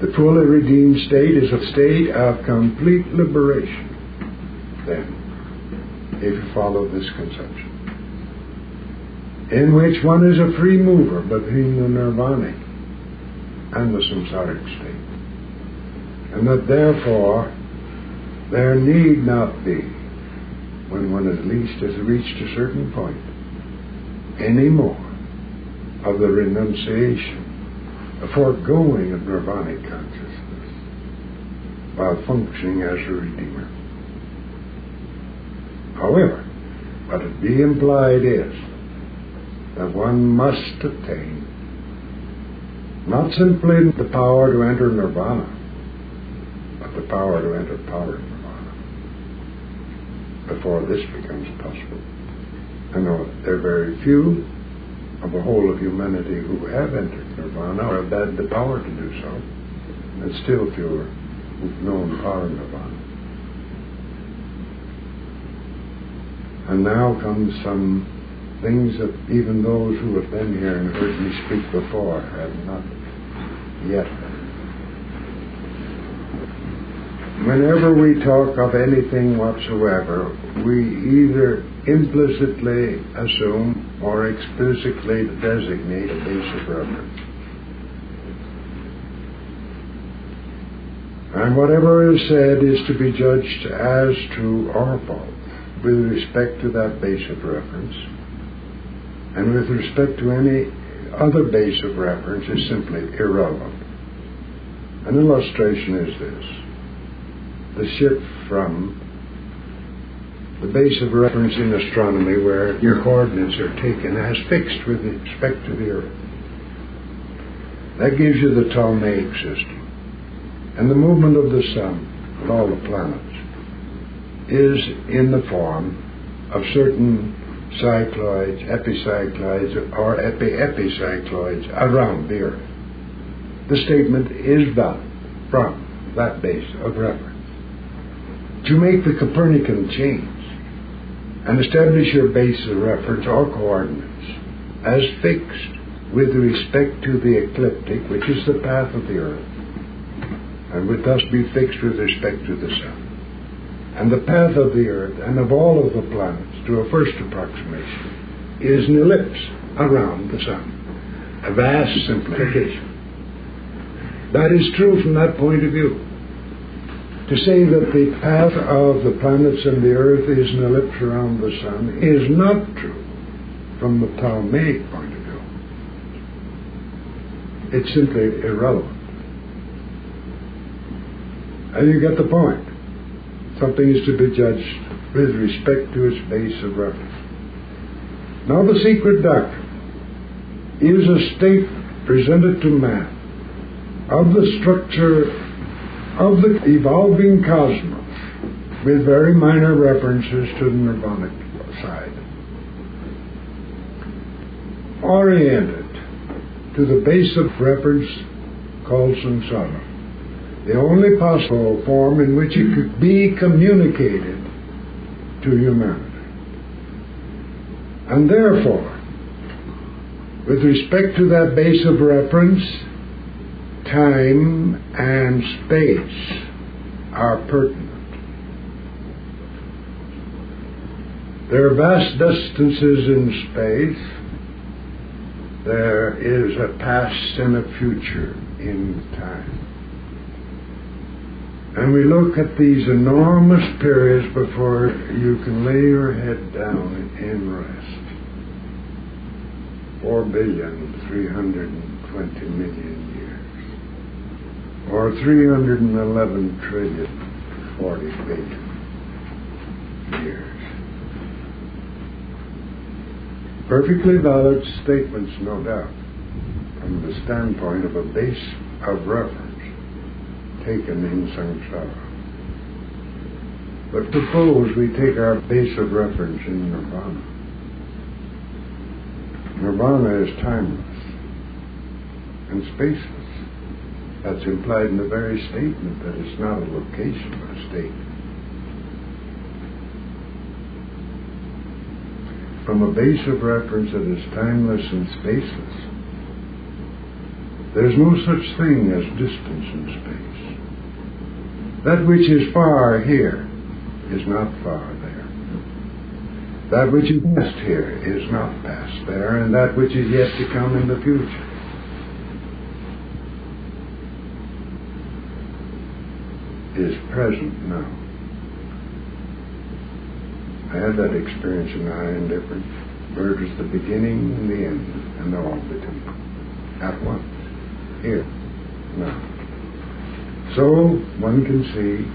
The fully redeemed state is a state of complete liberation, then, if you follow this conception, in which one is a free mover between the nirvanic and the samsaric state, and that therefore there need not be, when one at least has reached a certain point, any more of the renunciation, a foregoing of nirvanic consciousness, while functioning as a redeemer. However, what it be implied is that one must attain not simply the power to enter nirvana, but the power to enter power nirvana before this becomes possible. I know there are very few of the whole of humanity who have entered nirvana or have had the power to do so, and still fewer who've known power nirvana. And now comes some things that even those who have been here and heard me speak before have not yet heard. Whenever we talk of anything whatsoever, we either implicitly assume or explicitly designate a base of reference. And whatever is said is to be judged as true or false with respect to that base of reference, and with respect to any other base of reference is simply irrelevant. An illustration is this: the shift from the base of reference in astronomy, where your coordinates are taken as fixed with respect to the Earth. That gives you the Ptolemaic system. And the movement of the Sun, of all the planets, is in the form of certain cycloids, epicycloids, or epicycloids around the Earth. The statement is valid from that base of reference. To make the Copernican change and establish your base of reference or coordinates as fixed with respect to the ecliptic, which is the path of the Earth, and would thus be fixed with respect to the Sun, and the path of the Earth and of all of the planets, to a first approximation, is an ellipse around the Sun, a vast simplification. That is true from that point of view. To say that the path of the planets and the Earth is an ellipse around the Sun is not true from the Ptolemaic point of view. It's simply irrelevant. And you get the point. Something is to be judged with respect to its base of reference. Now, the secret doctrine is a state presented to man of the structure of the evolving cosmos, with very minor references to the nirvanic side, oriented to the base of reference called samsara, the only possible form in which it could be communicated to humanity. And therefore, with respect to that base of reference, time and space are pertinent. There are vast distances in space. There is a past and a future in time. And we look at these enormous periods before you can lay your head down in rest. 4,320,000,000 years. Or 311,040,000,000,000 years. Perfectly valid statements, no doubt, from the standpoint of a base of reference taken in samsara. But suppose we take our base of reference in nirvana. Nirvana is timeless and spaceless. That's implied in the very statement that it's not a location, but a state. From a base of reference that is timeless and spaceless, there's no such thing as distance in space. That which is far here is not far there. That which is past here is not past there, and that which is yet to come in the future is present now. I had that experience in High Indifference, where it was the beginning and the end, and all between, at once, here, now. So one can see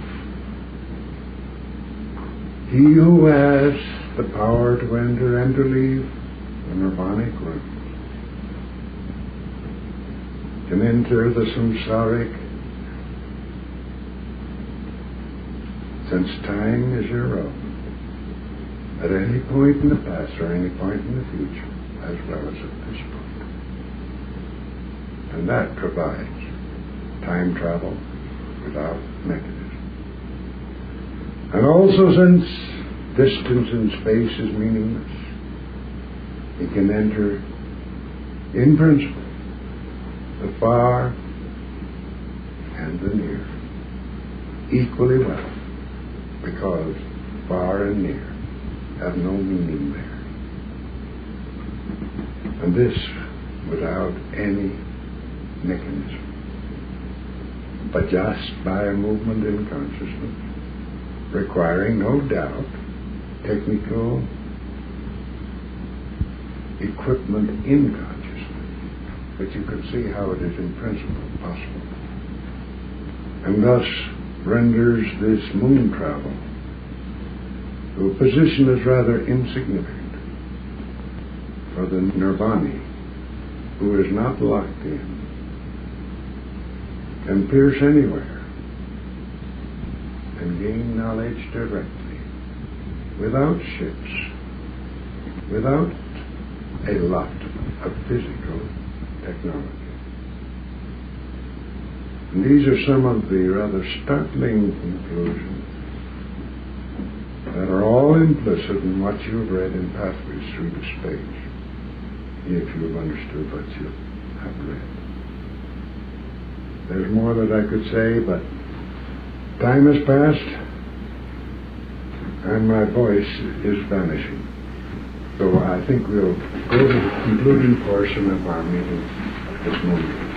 he who has the power to enter and to leave the nirvanic room can enter the samsaric, since time is irrelevant, at any point in the past or any point in the future, as well as at this point. And that provides time travel without mechanism. And also, since distance in space is meaningless, he can enter, in principle, the far and the near equally well, because far and near have no meaning there. And this without any mechanism. but just by a movement in consciousness, requiring no doubt technical equipment in consciousness. But you can see how it is in principle possible. And thus renders this moon travel to a position as rather insignificant for the nirvani, who is not locked in, can pierce anywhere and gain knowledge directly, without ships, without a lot of physical technology. And these are some of the rather startling conclusions that are all implicit in what you've read in Pathways Through the Space, if you've understood what you have read. There's more that I could say, but time has passed and my voice is vanishing. So I think we'll go to the concluding portion of our meeting at this moment.